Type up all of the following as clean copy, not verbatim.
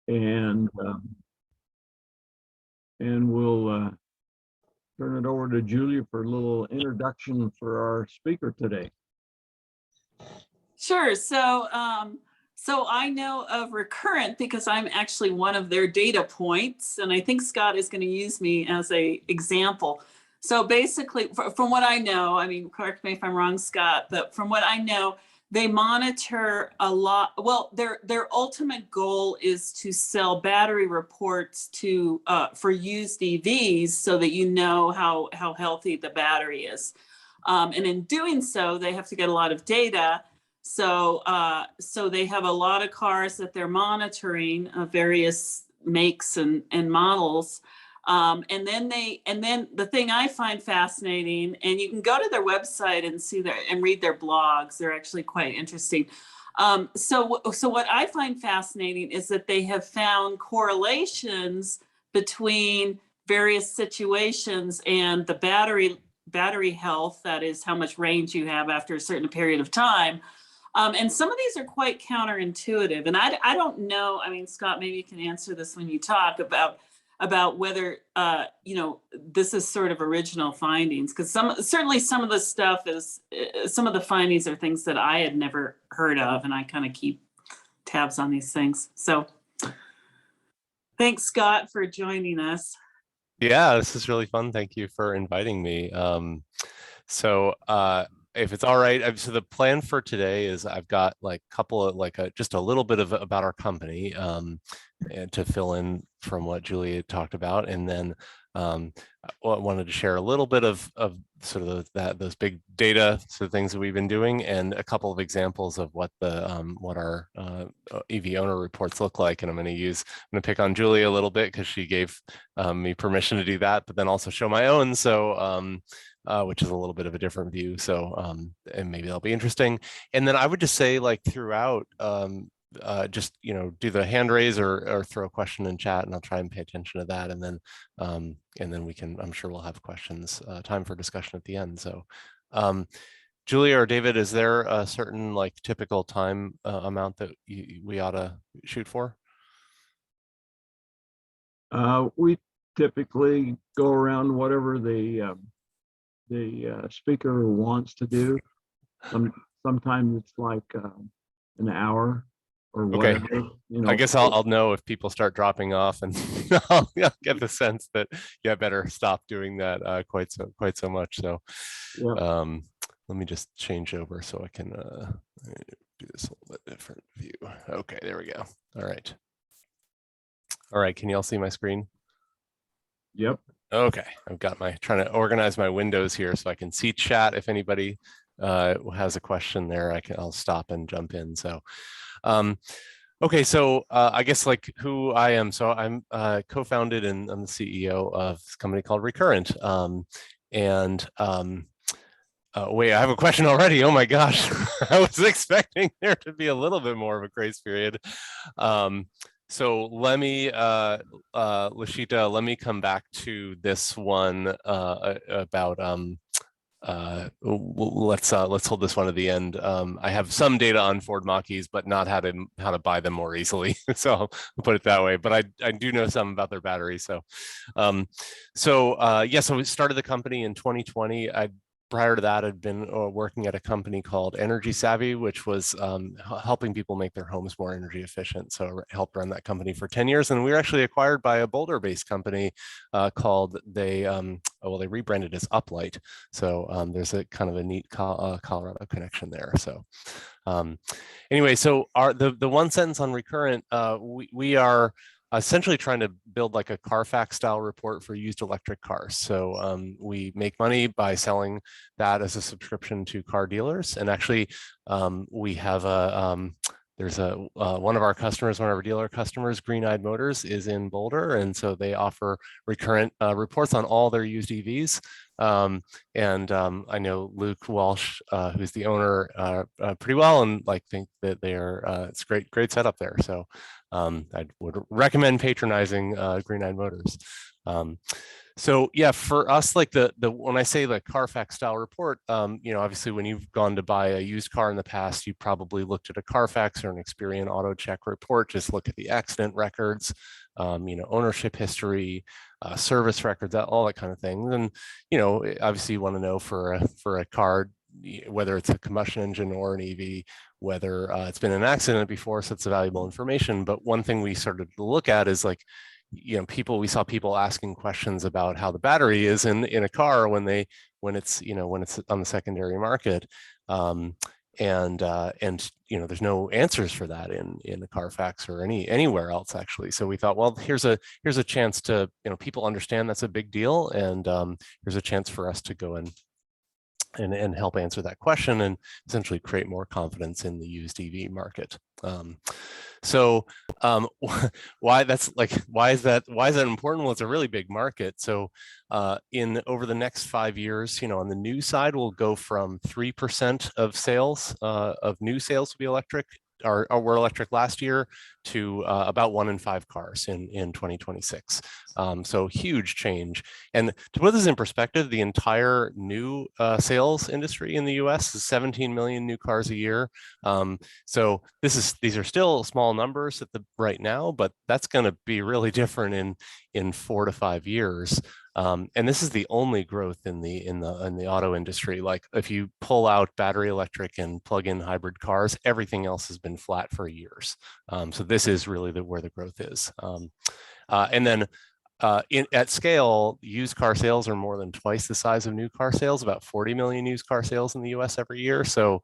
and we'll turn it over to Julia for a little introduction for our speaker today. Sure. So I know of Recurrent because I'm actually one of their data points, and I think Scott is going to use me as an example. So basically, from what I know, I mean, correct me if I'm wrong, Scott, but from what I know, they monitor a lot. Well, their ultimate goal is to sell battery reports to for used EVs, so that you know how healthy the battery is. And in doing so, they have to get a lot of data. So they have a lot of cars that they're monitoring of various makes and models. And then the thing I find fascinating, and you can go to their website and see and read their blogs. They're actually quite interesting. So what I find fascinating is that they have found correlations between various situations and the battery health, that is how much range you have after a certain period of time. And some of these are quite counterintuitive. And I don't know, I mean, Scott, maybe you can answer this when you talk about whether, this is sort of original findings, because certainly some of the stuff is, some of the findings are things that I had never heard of, and I kind of keep tabs on these things. So thanks, Scott, for joining us. Yeah, this is really fun. Thank you for inviting me. If it's all right, so the plan for today is I've got like a couple of just a little bit about our company and to fill in from what Julia talked about, and then I wanted to share a little bit of sort of those big data sort of things that we've been doing, and a couple of examples of what our EV owner reports look like. And I'm going to pick on Julia a little bit because she gave me permission to do that, but then also show my own. So which is a little bit of a different view. So and maybe that'll be interesting. And then I would just say, like, throughout, just do the hand raise or throw a question in chat, and I'll try and pay attention to that. And then we can, I'm sure we'll have questions, time for discussion at the end. So Julia or David, is there a certain like typical time amount that we ought to shoot for? We typically go around whatever the speaker wants to do. Sometimes it's like an hour or whatever. Okay. I guess I'll know if people start dropping off, and I'll get the sense that better stop doing that quite so much. So yeah. Let me just change over so I can do this a little bit different view. Okay, there we go. All right. Can you all see my screen? Yep. Okay, I've got trying to organize my windows here so I can see chat. If anybody has a question there, I'll stop and jump in. So, okay, so I guess like who I am. So I'm co-founded and I'm the CEO of this company called Recurrent. Wait, I have a question already. Oh my gosh, I was expecting there to be a little bit more of a grace period. So let me, LaSheita, let me come back to this one about, let's hold this one at the end. I have some data on Ford Mach E's, but not how to buy them more easily. So I'll put it that way. But I do know some about their batteries. So, so we started the company in 2020. Prior to that, I'd been working at a company called Energy Savvy, which was helping people make their homes more energy efficient. So I helped run that company for 10 years. And we were actually acquired by a Boulder-based company called, they rebranded as Uplight. So there's a kind of a neat Colorado connection there. So anyway, so the one sentence on Recurrent, we are essentially trying to build like a Carfax style report for used electric cars. So we make money by selling that as a subscription to car dealers. And actually we have there's one of our dealer customers, Green Eyed Motors, is in Boulder. And so they offer Recurrent reports on all their used EVs. I know Luke Walsh, who's the owner, pretty well, and like think that they are, it's great setup there. So I would recommend patronizing Green Eyed Motors. So yeah, for us, like the when I say the Carfax style report, obviously when you've gone to buy a used car in the past, you probably looked at a Carfax or an Experian auto check report. Just look at the accident records, ownership history, service records, all that kind of thing. And obviously you want to know for a car, whether it's a combustion engine or an EV, whether it's been an accident before, so it's valuable information. But one thing we started to look at is like, we saw people asking questions about how the battery is in a car when it's on the secondary market. And there's no answers for that in a Carfax or anywhere else actually. So we thought, well, here's a chance to, people understand that's a big deal, and here's a chance for us to go in and help answer that question and essentially create more confidence in the used EV market. Why is that important? Well, it's a really big market. So over the next 5 years, on the new side, we'll go from 3% of sales of new sales to be electric, or were electric last year, to about 1 in 5 cars in 2026. So huge change. And to put this in perspective, the entire new sales industry in the US is 17 million new cars a year. So these are still small numbers right now, but that's going to be really different in 4 to 5 years. And this is the only growth in the auto industry. Like if you pull out battery electric and plug-in hybrid cars, everything else has been flat for years. So this is really where the growth is. And then at scale, used car sales are more than twice the size of new car sales, about 40 million used car sales in the US every year. So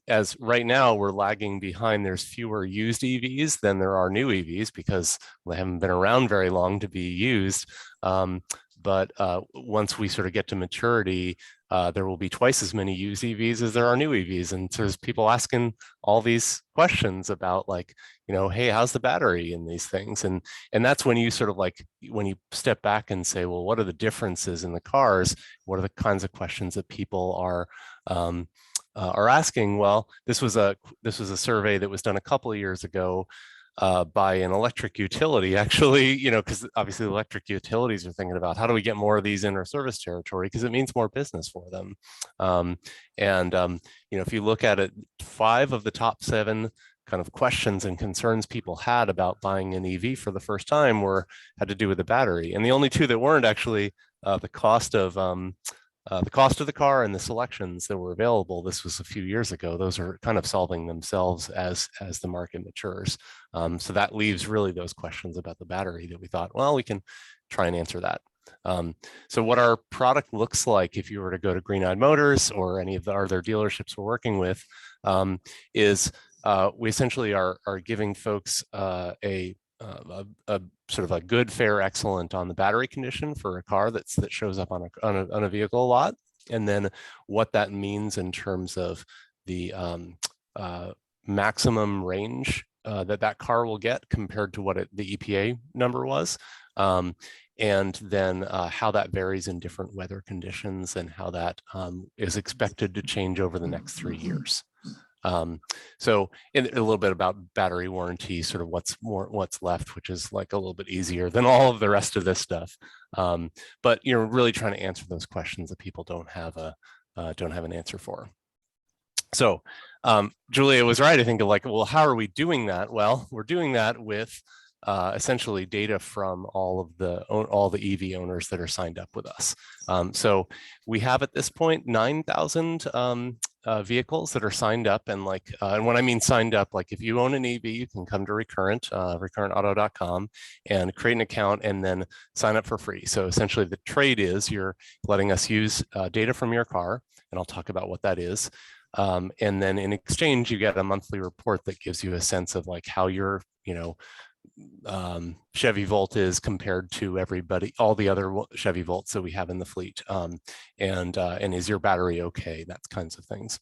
as right now we're lagging behind, there's fewer used EVs than there are new EVs because they haven't been around very long to be used. But once we sort of get to maturity, there will be twice as many used EVs as there are new EVs. And so there's people asking all these questions about like, hey, how's the battery in these things? And that's when you sort of like, when you step back and say, well, what are the differences in the cars? What are the kinds of questions that people are asking? Well, this was a survey that was done a couple of years ago by an electric utility, actually, because obviously electric utilities are thinking about how do we get more of these in our service territory, because it means more business for them. If you look at it, 5 of the top 7 kind of questions and concerns people had about buying an EV for the first time had to do with the battery, and the only 2 that weren't actually the cost of the car and the selections that were available. This was a few years ago. Those are kind of solving themselves as the market matures. So that leaves really those questions about the battery that we thought, well, we can try and answer that. So what our product looks like, if you were to go to Green Eyed Motors or any of the other dealerships we're working with, is we essentially are giving folks a sort of a good, fair, excellent on the battery condition for a car that shows up on a vehicle a lot, and then what that means in terms of the maximum range that car will get compared to what the EPA number was, and then how that varies in different weather conditions and how that is expected to change over the next 3 years. So a little bit about battery warranty, sort of what's left, which is like a little bit easier than all of the rest of this stuff. But you're really trying to answer those questions that people don't have an answer for. So Julia was right, I think, like, well, how are we doing that? Well, we're doing that with essentially data from all the EV owners that are signed up with us. So we have at this point 9,000 vehicles that are signed up, and and when I mean signed up, like if you own an EV, you can come to Recurrent, recurrentauto.com, and create an account and then sign up for free. So essentially the trade is you're letting us use data from your car, and I'll talk about what that is. And then in exchange, you get a monthly report that gives you a sense of like how your, Chevy Volt is compared to all the other Chevy Volts that we have in the fleet. And is your battery okay? That kinds of things.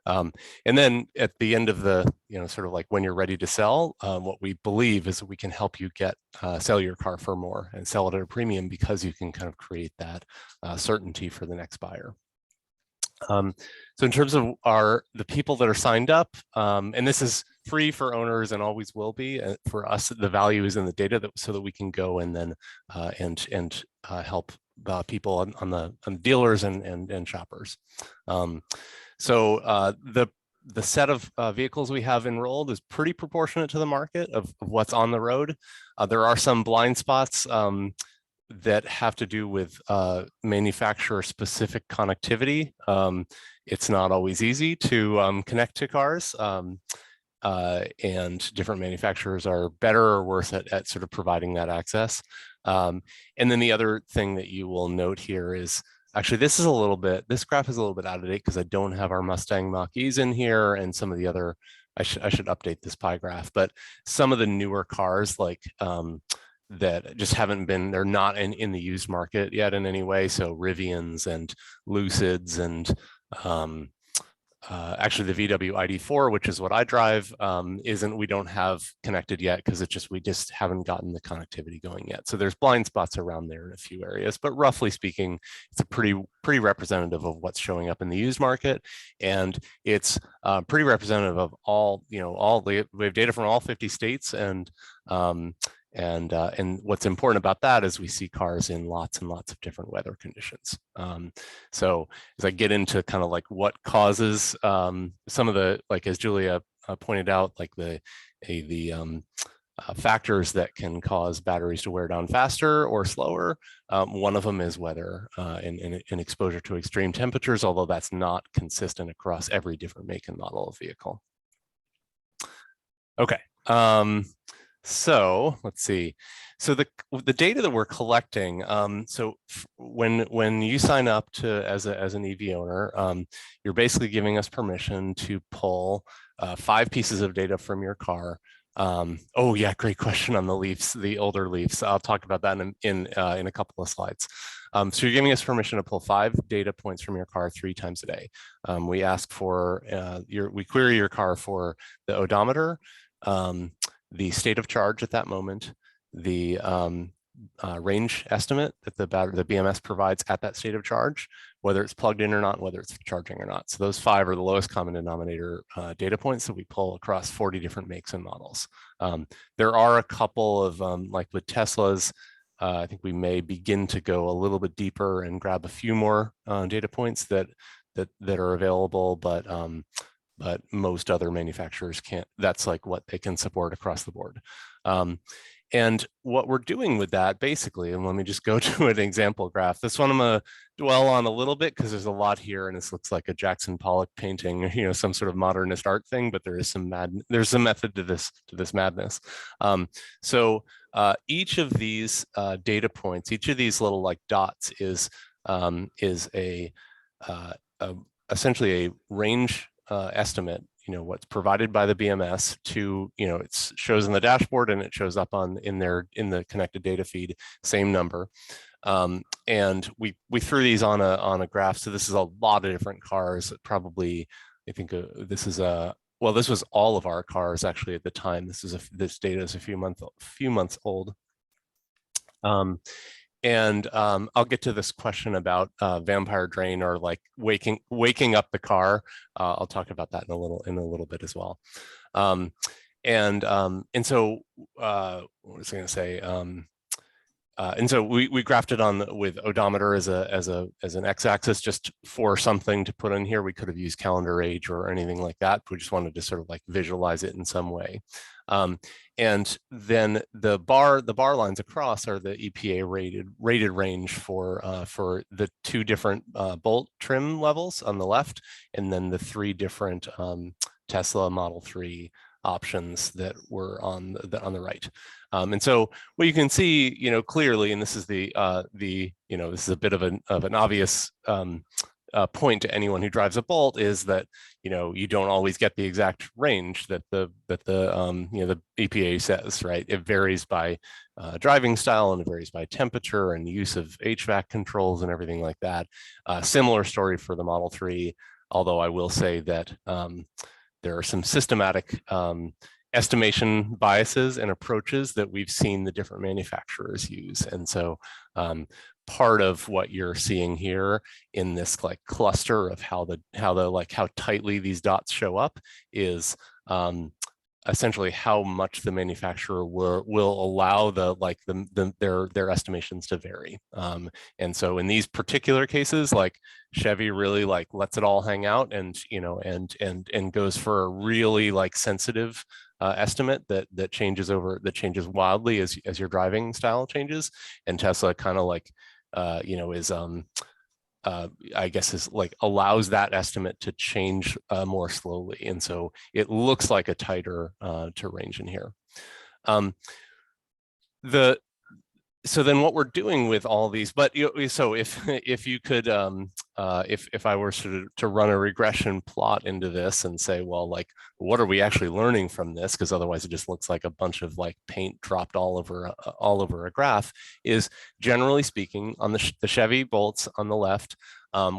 And then at the end of the, sort of like when you're ready to sell, what we believe is that we can help you sell your car for more and sell it at a premium, because you can kind of create that certainty for the next buyer. So in terms of the people that are signed up, and this is free for owners and always will be. For us, the value is in the data so that we can go and then help people on dealers and shoppers. So the set of vehicles we have enrolled is pretty proportionate to the market of what's on the road. There are some blind spots that have to do with manufacturer specific connectivity. It's not always easy to connect to cars, and different manufacturers are better or worse at sort of providing that access. And then the other thing that you will note here is, actually, this graph is a little bit out of date because I don't have our Mustang Mach E's in here and some of the other, I should update this pie graph, but some of the newer cars like that just haven't been, they're not in the used market yet in any way. So Rivians and Lucids and actually the VW ID4, which is what I drive, we don't have connected yet because we just haven't gotten the connectivity going yet. So there's blind spots around there in a few areas, but roughly speaking, it's a pretty representative of what's showing up in the used market. And it's pretty representative of all, we have data from all 50 states, and what's important about that is we see cars in lots and lots of different weather conditions. So as I get into kind of like what causes some of the, like as Julia pointed out, like the factors that can cause batteries to wear down faster or slower, one of them is weather and exposure to extreme temperatures, although that's not consistent across every different make and model of vehicle. Okay. So let's see. So the data that we're collecting. So when you sign up as an EV owner, you're basically giving us permission to pull 5 pieces of data from your car. Oh yeah, great question on the Leafs, the older Leafs. I'll talk about that in a couple of slides. So you're giving us permission to pull 5 data points from your car 3 times a day. We ask for we query your car for the odometer, the state of charge at that moment, the range estimate that the BMS provides at that state of charge, whether it's plugged in or not, whether it's charging or not. So those 5 are the lowest common denominator data points that we pull across 40 different makes and models. There are a couple of, like with Teslas, I think we may begin to go a little bit deeper and grab a few more data points that are available, but most other manufacturers can't. That's like what they can support across the board. And what we're doing with that basically, and let me just go to an example graph. This one I'm gonna dwell on a little bit because there's a lot here and this looks like a Jackson Pollock painting, some sort of modernist art thing, but there is some method to this madness. So each of these data points, each of these little like dots is essentially a range estimate, what's provided by the BMS to, it shows in the dashboard and it shows up in the connected data feed, same number. And we threw these on a graph. So this is a lot of different cars. Probably, I think this was all of our cars actually at the time. This data is a few months old. And I'll get to this question about vampire drain or like waking up the car. I'll talk about that in a little bit as well. And so what was I going to say? And so we graphed it on with odometer as an x-axis just for something to put in here. We could have used calendar age or anything like that. We just wanted to sort of like visualize it in some way. And then the bar lines across are the EPA rated range for the 2 different Bolt trim levels on the left, and then the 3 different Tesla Model 3 options that were on the right. And so what you can see, clearly, and this is this is a bit of an obvious point to anyone who drives a Bolt, is that you don't always get the exact range that the EPA says, right? It varies by driving style and it varies by temperature and use of HVAC controls and everything like that. Similar story for the Model 3, although I will say that there are some systematic estimation biases and approaches that we've seen the different manufacturers use. And so part of what you're seeing here in this like cluster of how tightly these dots show up is essentially how much the manufacturer will allow their estimations to vary. And so in these particular cases, like Chevy really like lets it all hang out, and and goes for a really like sensitive estimate that changes wildly as your driving style changes. And Tesla kind of like is I guess is like allows that estimate to change more slowly. And so it looks like a tighter to range in here. So then what we're doing with all these, but so if you could, if I were to run a regression plot into this and say, well, like, what are we actually learning from this? Because otherwise it just looks like a bunch of like paint dropped all over a graph. Is generally speaking, on the Chevy Bolts on the left,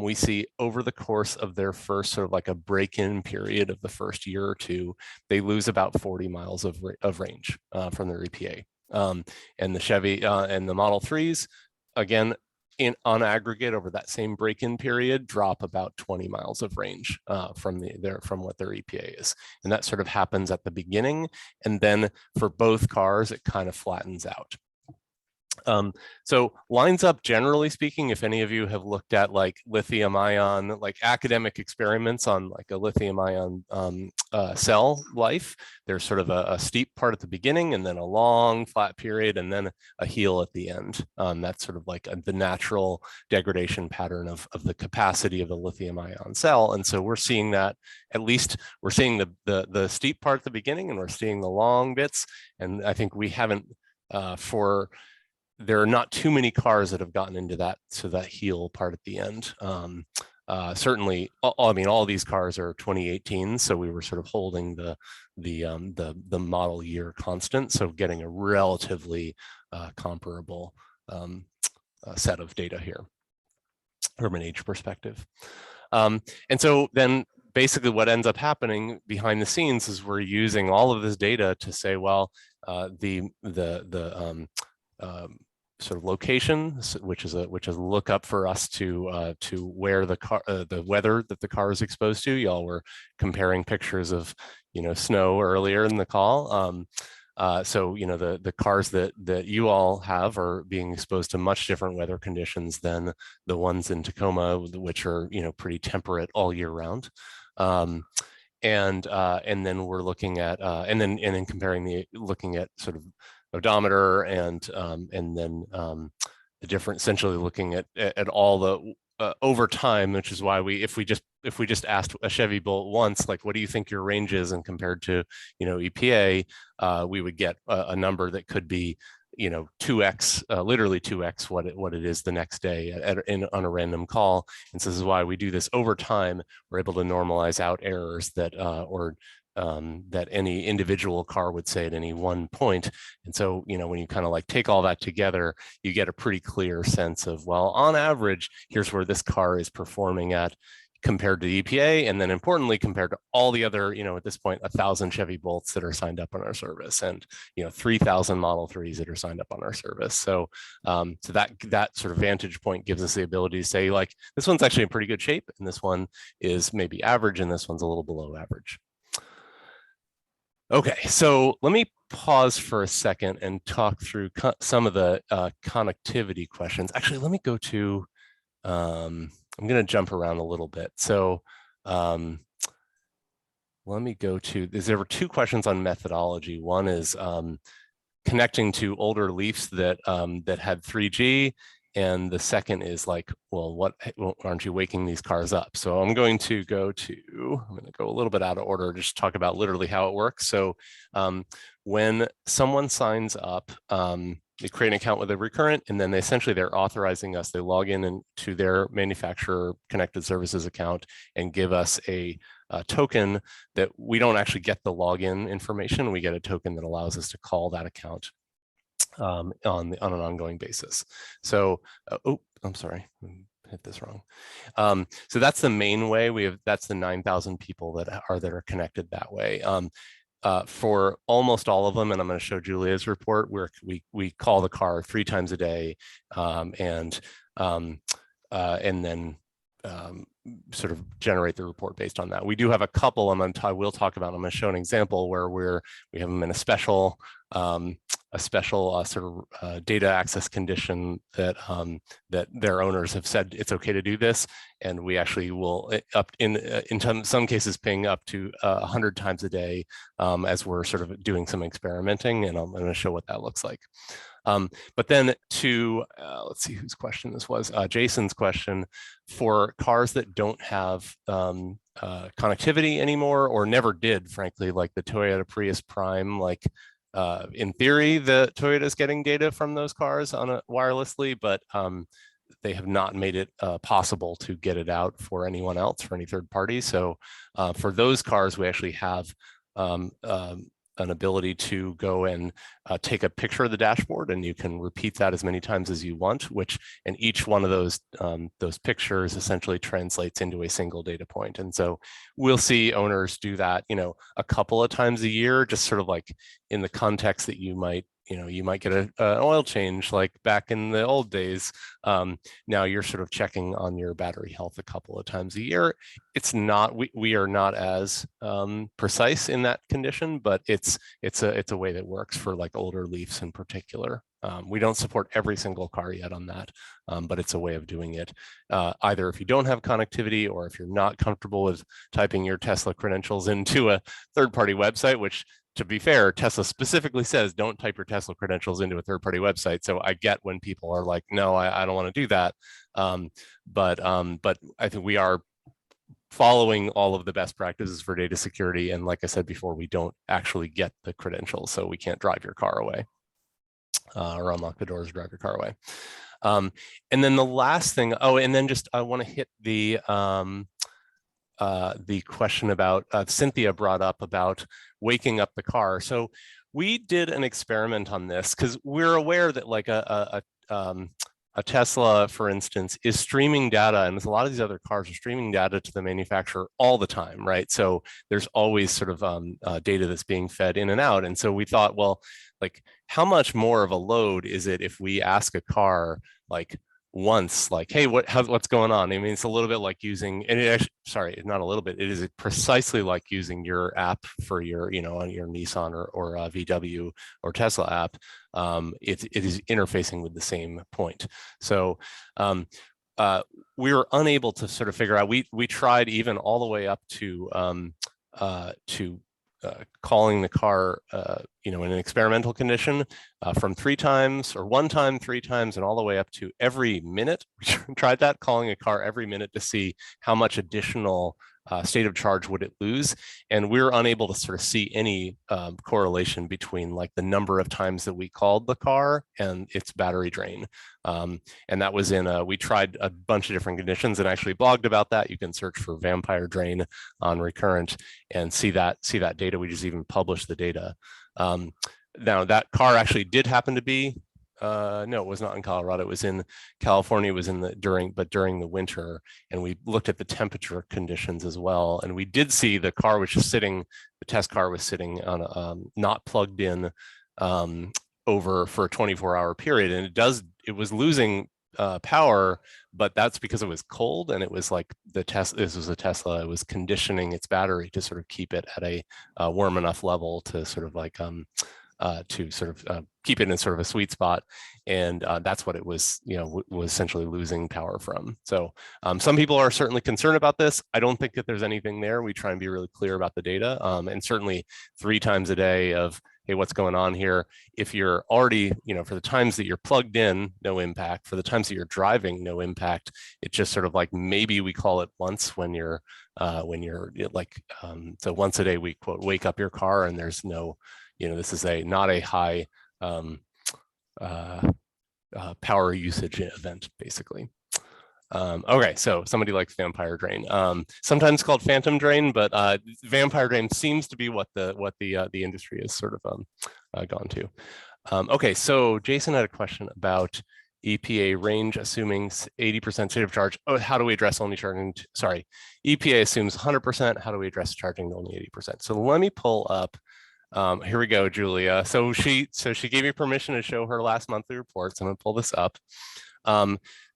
we see over the course of their first sort of like a break-in period of the first year or two, they lose about 40 miles of range from their EPA. And the Chevy and the Model 3s, again, on aggregate over that same break-in period, drop about 20 miles of range from what their EPA is. And that sort of happens at the beginning. And then for both cars, it kind of flattens out. So lines up, generally speaking, if any of you have looked at like lithium ion, like academic experiments on like a lithium ion cell life, there's sort of a steep part at the beginning and then a long flat period and then a heel at the end. That's sort of like the natural degradation pattern of the capacity of the lithium ion cell. And so we're seeing that, at least we're seeing the steep part at the beginning and we're seeing the long bits. And I think we haven't there are not too many cars that have gotten into that heel part at the end. Certainly, I mean, all these cars are 2018, so we were sort of holding the model year constant, so getting a relatively comparable set of data here from an age perspective. And so then basically what ends up happening behind the scenes is we're using all of this data to say, well, the sort of location, which is a lookup for us to where the weather that the car is exposed to. Y'all were comparing pictures of snow earlier in the call. So the cars that you all have are being exposed to much different weather conditions than the ones in Tacoma, which are pretty temperate all year round. And then we're looking at and then comparing looking at sort of odometer and then the different, essentially looking at all the over time, which is why if we just asked a Chevy Bolt once, like, what do you think your range is, and compared to EPA, we would get a number that could be 2x, literally 2x what it is the next day on a random call. And so this is why we do this over time. We're able to normalize out errors that that any individual car would say at any one point. And so, when you kind of like take all that together, you get a pretty clear sense of, well, on average, here's where this car is performing at compared to the EPA. And then importantly, compared to all the other, at this point, 1,000 Chevy Bolts that are signed up on our service and, 3,000 Model 3s that are signed up on our service. So, so that sort of vantage point gives us the ability to say, like, this one's actually in pretty good shape, and this one is maybe average, and this one's a little below average. Okay, so let me pause for a second and talk through some of the connectivity questions. Actually, let me go to, I'm going to jump around a little bit. So let me go to, there were two questions on methodology. One is connecting to older Leafs that had 3G. And the second is like, well, aren't you waking these cars up? So I'm going to go a little bit out of order, just talk about literally how it works. So when someone signs up, they create an account with a Recurrent, and then they're authorizing us. They log in into their manufacturer connected services account and give us a token that we don't actually get the login information. We get a token that allows us to call that account on an ongoing basis. So, I'm sorry, hit this wrong. So that's the main way that's the 9,000 people that are connected that way. For almost all of them, and I'm going to show Julia's report, where we call the car 3 times a day, and then sort of generate the report based on that. We do have a couple I will talk about. I'm going to show an example where we have them in a special sort of data access condition that that their owners have said it's okay to do this, and we actually will in some cases ping up to 100 times a day as we're sort of doing some experimenting, and I'm going to show what that looks like. But then to, let's see whose question this was, Jason's question, for cars that don't have connectivity anymore or never did, frankly, like the Toyota Prius Prime, like in theory, the Toyota is getting data from those cars wirelessly, but they have not made it possible to get it out for anyone else, for any third party. So for those cars, we actually have an ability to go and take a picture of the dashboard, and you can repeat that as many times as you want, and each one of those pictures essentially translates into a single data point. And so we'll see owners do that, a couple of times a year, just sort of like in the context that you might get an oil change like back in the old days. Now you're sort of checking on your battery health a couple of times a year. It's not, we are not as precise in that condition, but it's a way that works for like older Leafs in particular. We don't support every single car yet on that, but it's a way of doing it. Either if you don't have connectivity, or if you're not comfortable with typing your Tesla credentials into a third-party website, which, to be fair, Tesla specifically says don't type your Tesla credentials into a third-party website. So I get when people are like, no, I don't want to do that. But I think we are following all of the best practices for data security. And like I said before, we don't actually get the credentials, so we can't drive your car away or unlock the doors, drive your car away. And then the last thing, and then just I want to hit the question about Cynthia brought up about waking up the car. So we did an experiment on this because we're aware that like a Tesla, for instance, is streaming data, and a lot of these other cars are streaming data to the manufacturer all the time, right? So there's always sort of data that's being fed in and out. And so we thought, well, like, how much more of a load is it if we ask a car like once, like, hey, what's going on? I mean, it's a little bit like using, and it actually, sorry, not a little bit, it is precisely like using your app for your, on your Nissan or VW or Tesla app. It is interfacing with the same point. So we were unable to sort of figure out, we tried even all the way up to calling the car, in an experimental condition from 3 times or 1 time, 3 times, and all the way up to every minute. We tried that, calling a car every minute to see how much additional state of charge would it lose. And we were unable to sort of see any correlation between like the number of times that we called the car and its battery drain. And that was we tried a bunch of different conditions and actually blogged about that. You can search for vampire drain on Recurrent and see that data. We just even published the data. Now that car actually did happen to be, no, it was not in Colorado. It was in California. It was during the winter, and we looked at the temperature conditions as well. And we did see the car was just sitting. The test car was sitting on not plugged in over for a 24-hour period, and it was losing power, but that's because it was cold, and it was like this was a Tesla. It was conditioning its battery to sort of keep it at a warm enough level to sort of like keep it in sort of a sweet spot. And that's what it was, was essentially losing power from. So some people are certainly concerned about this. I don't think that there's anything there. We try and be really clear about the data, and certainly 3 times a day of, hey, what's going on here? If you're already, for the times that you're plugged in, no impact. For the times that you're driving, no impact. It's just sort of like, maybe we call it once when you're like, so once a day we quote, wake up your car, and there's no, this is not a high power usage event, basically. Okay, so somebody likes vampire drain, sometimes called phantom drain, but vampire drain seems to be what the industry has sort of gone to. Okay, so Jason had a question about EPA range assuming 80% state of charge. Oh, how do we address only charging? Sorry, EPA assumes 100%. How do we address charging only 80%? So let me pull up Here we go, Julia. So she gave me permission to show her last monthly reports. I'm gonna pull this up.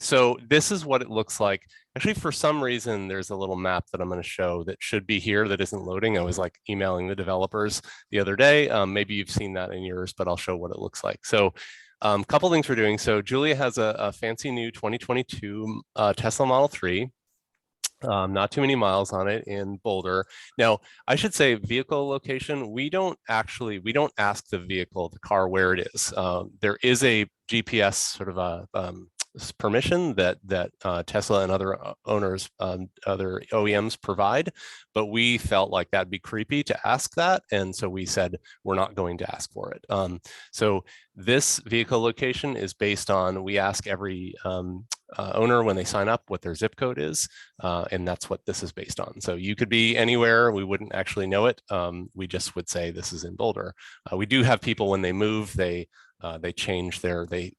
So this is what it looks like. Actually, for some reason, there's a little map that I'm going to show that should be here that isn't loading. I was like emailing the developers the other day. Maybe you've seen that in yours, but I'll show what it looks like. So a couple things we're doing. So Julia has a fancy new 2022 Tesla Model 3. Not too many miles on it in Boulder. Now, I should say vehicle location, we don't ask the vehicle, the car, where it is. There is a GPS sort of a permission that Tesla and other owners, other OEMs provide, but we felt like that'd be creepy to ask that. And so we said, we're not going to ask for it. So this vehicle location is based on, we ask every owner when they sign up what their zip code is, and that's what this is based on. So you could be anywhere, we wouldn't actually know it. We just would say this is in Boulder. We do have people when they move, they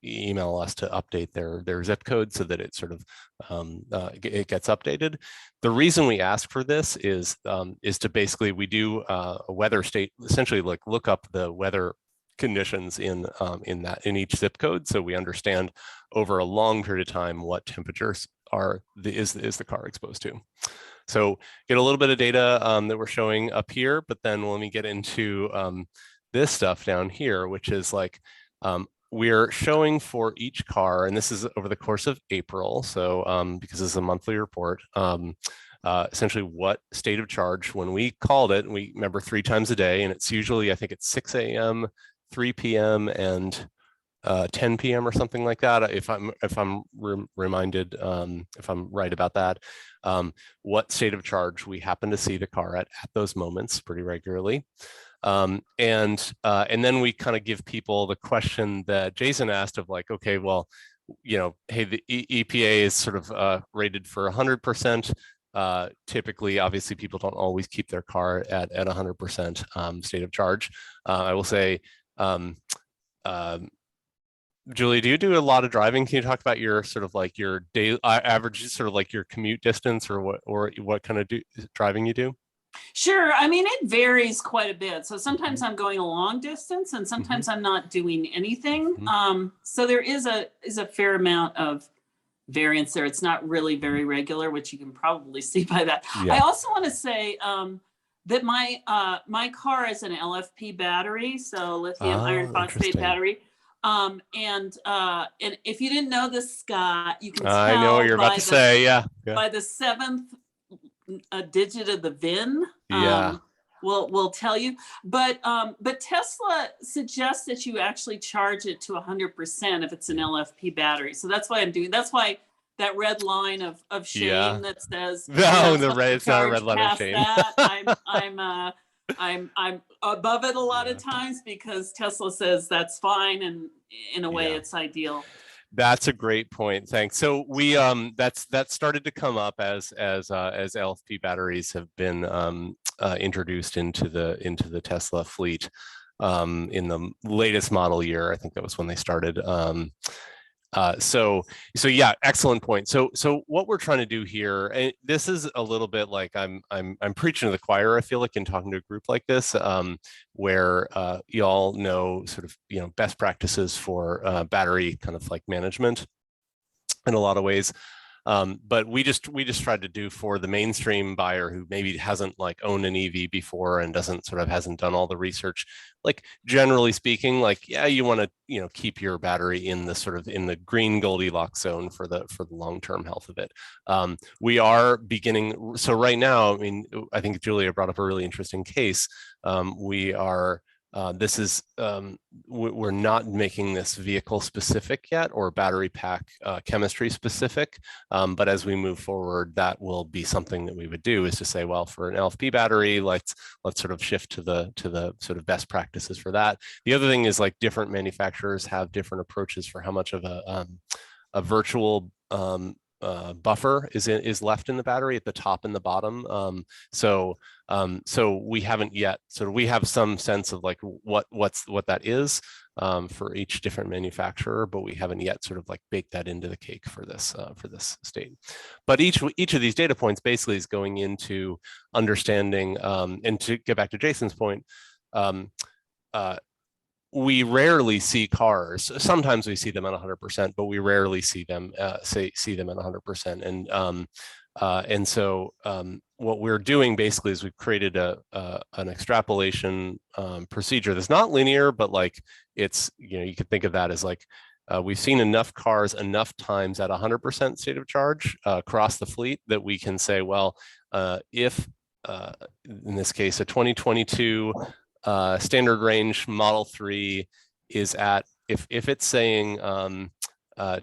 email us to update their zip code so that it sort of it gets updated. The reason we ask for this is to basically, we do a weather state, essentially like look up the weather conditions in each zip code, so we understand over a long period of time what temperatures is the car exposed to. So get a little bit of data that we're showing up here, but then when we get into this stuff down here, which is like we're showing for each car, and this is over the course of April, so because this is a monthly report, essentially what state of charge when we called it. We remember 3 times a day, and it's usually, I think it's 6 a.m., 3 p.m. and 10 p.m. or something like that. If I'm reminded, if I'm right about that, what state of charge we happen to see the car at those moments pretty regularly. And then we kind of give people the question that Jason asked of like, okay, well, you know, hey, the EPA is sort of rated for 100%. Typically, obviously, people don't always keep their car at 100% state of charge. I will say, Julie, do you do a lot of driving? Can you talk about your sort of like your day average, sort of like your commute distance, or what kind of driving you do? Sure. I mean, it varies quite a bit. So sometimes I'm going a long distance, and sometimes I'm not doing anything. So there is a fair amount of variance there. It's not really very regular, which you can probably see by that. Yeah. I also want to say that my car is an LFP battery, so lithium iron phosphate battery. And if you didn't know this, Scott, you can tell I know what you're about to say. Yeah. By the 7th digit of the VIN. Will tell you, but Tesla suggests that you actually charge it to 100% if it's an LFP battery. So that's why I'm doing. That's why that red line of shame that says no, it's not a red line of shame. I'm above it a lot of times because Tesla says that's fine, and in a way it's ideal. That's a great point. Thanks. So we that started to come up as LFP batteries have been introduced into the Tesla fleet in the latest model year. I think that was when they started. So yeah, excellent point. So what we're trying to do here, and this is a little bit like I'm preaching to the choir, I feel like, in talking to a group like this, where you all know sort of, you know, best practices for battery kind of like management in a lot of ways. But we just tried to do for the mainstream buyer who maybe hasn't like owned an EV before and hasn't done all the research. Like generally speaking, like, yeah, you want to, you know, keep your battery in the sort of in the green Goldilocks zone for the long-term health of it. We are beginning. So right now, I mean, I think Julia brought up a really interesting case. We are. This is, we're not making this vehicle specific yet or battery pack chemistry specific, but as we move forward, that will be something that we would do, is to say, well, for an LFP battery, let's sort of shift to the sort of best practices for that. The other thing is, like, different manufacturers have different approaches for how much of a virtual buffer is left in the battery at the top and the bottom. So we haven't yet, so we have some sense of like what that is for each different manufacturer, but we haven't yet sort of like baked that into the cake for this state. But each of these data points basically is going into understanding, and to get back to Jason's point, we rarely see cars. Sometimes we see them at 100%, but we rarely see them see them at 100%. And so what we're doing basically is we've created an extrapolation procedure that's not linear, but like it's, you know, you could think of that as like we've seen enough cars enough times at 100% state of charge across the fleet that we can say, well, if in this case a 2022 standard range Model 3 is at, if it's saying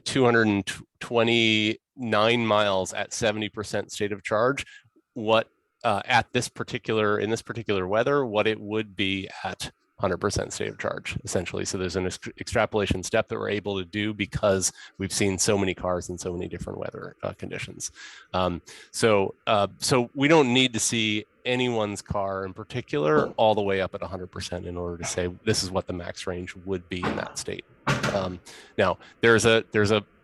229 miles at 70% state of charge, what at this particular, in this particular weather, what it would be at 100% state of charge, essentially. So there's an extrapolation step that we're able to do because we've seen so many cars in so many different weather conditions. So we don't need to see anyone's car in particular all the way up at 100% in order to say this is what the max range would be in that state. Now there's a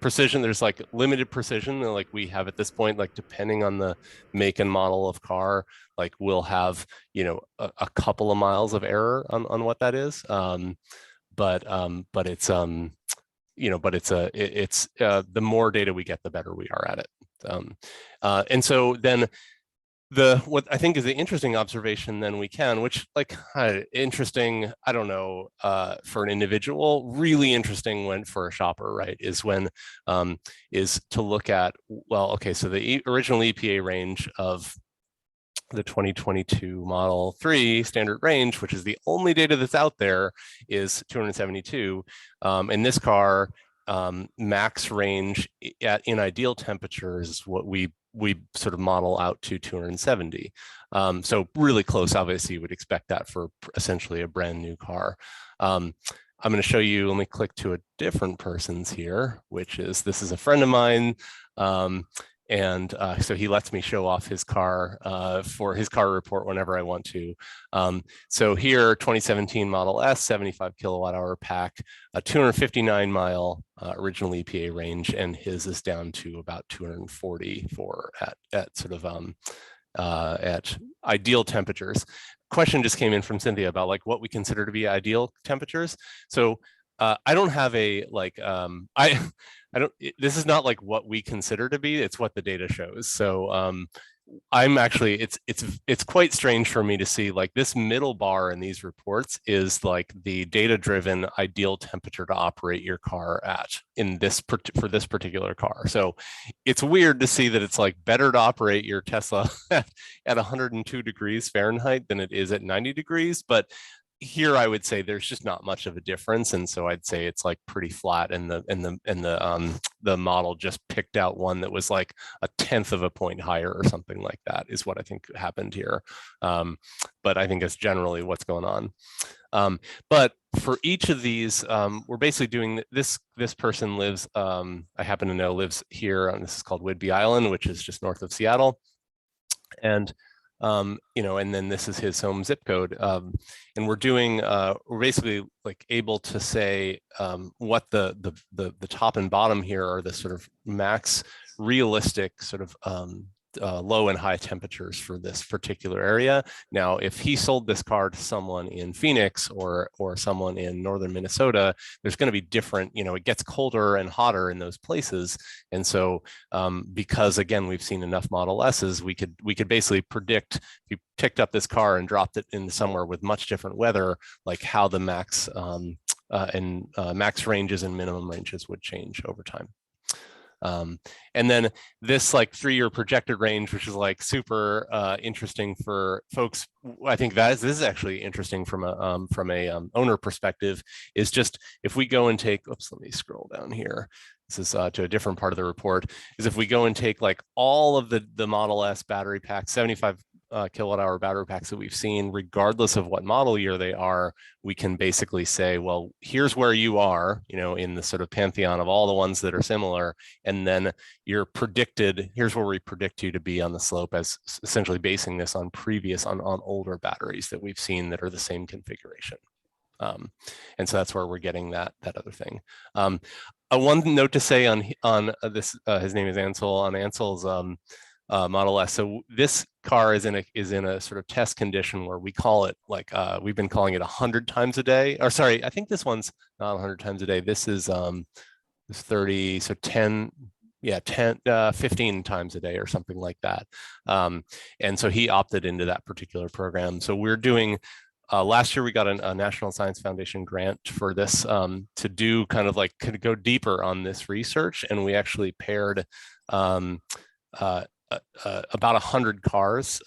precision, there's like limited precision like we have at this point, like depending on the make and model of car, like we'll have, you know, a couple of miles of error on what that is. But it's you know, but it's the more data we get, the better we are at it. And so then what I think is the interesting observation then we can, which like interesting, I don't know, for an individual, really interesting when for a shopper, right, is when is to look at, well, okay, so the original EPA range of the 2022 Model 3 standard range, which is the only data that's out there, is 272. And this car max range in ideal temperatures is what we sort of model out to 270. So really close, obviously you would expect that for essentially a brand new car. I'm going to show you, let me click to a different person's here, which is, this is a friend of mine. So he lets me show off his car for his car report whenever I want to. So here, 2017 Model S, 75 kilowatt hour pack, a 259 mile original EPA range, and his is down to about 244 at sort of at ideal temperatures. Question just came in from Cynthia about like what we consider to be ideal temperatures. So I don't have a like this is not like what we consider to be, it's what the data shows. So I'm actually, it's quite strange for me to see like this middle bar in these reports is like the data driven ideal temperature to operate your car at in this for this particular car. So it's weird to see that it's like better to operate your Tesla at 102 degrees Fahrenheit than it is at 90 degrees, but here I would say there's just not much of a difference, and so I'd say it's like pretty flat, and the model just picked out one that was like 1/10 of a point higher or something like that is what I think happened here. But I think that's generally what's going on. But for each of these, we're basically doing this. This person lives, I happen to know, lives here, and this is called Whidbey Island, which is just north of Seattle, and you know, and then this is his home zip code. And we're doing, we're basically like able to say what the top and bottom here are the sort of max realistic sort of low and high temperatures for this particular area. Now, if he sold this car to someone in Phoenix or someone in northern Minnesota, there's going to be different, you know, it gets colder and hotter in those places. And so because again, we've seen enough Model S's, we could basically predict, if you picked up this car and dropped it in somewhere with much different weather, like how the max max ranges and minimum ranges would change over time. And then this like 3-year projected range, which is like super interesting for folks. I think this is actually interesting from a owner perspective, is just if we go and take, oops, let me scroll down here. This is to a different part of the report, is if we go and take like all of the Model S battery packs, 75 kilowatt hour battery packs that we've seen, regardless of what model year they are, we can basically say, well, here's where you are, you know, in the sort of pantheon of all the ones that are similar. And then you're predicted, here's where we predict you to be on the slope, as essentially basing this on previous, on older batteries that we've seen that are the same configuration. And so that's where we're getting that other thing. One note to say on this, his name is Ansel, on Ansel's Model S. So this car is in a sort of test condition where we call it like we've been calling it 100 times a day. Or sorry, I think this one's not 100 times a day. This is 30, so 10. Yeah, 15 times a day or something like that. And so he opted into that particular program. So we're doing, last year we got a National Science Foundation grant for this to do kind of like, could go deeper on this research. And we actually paired about 100 cars,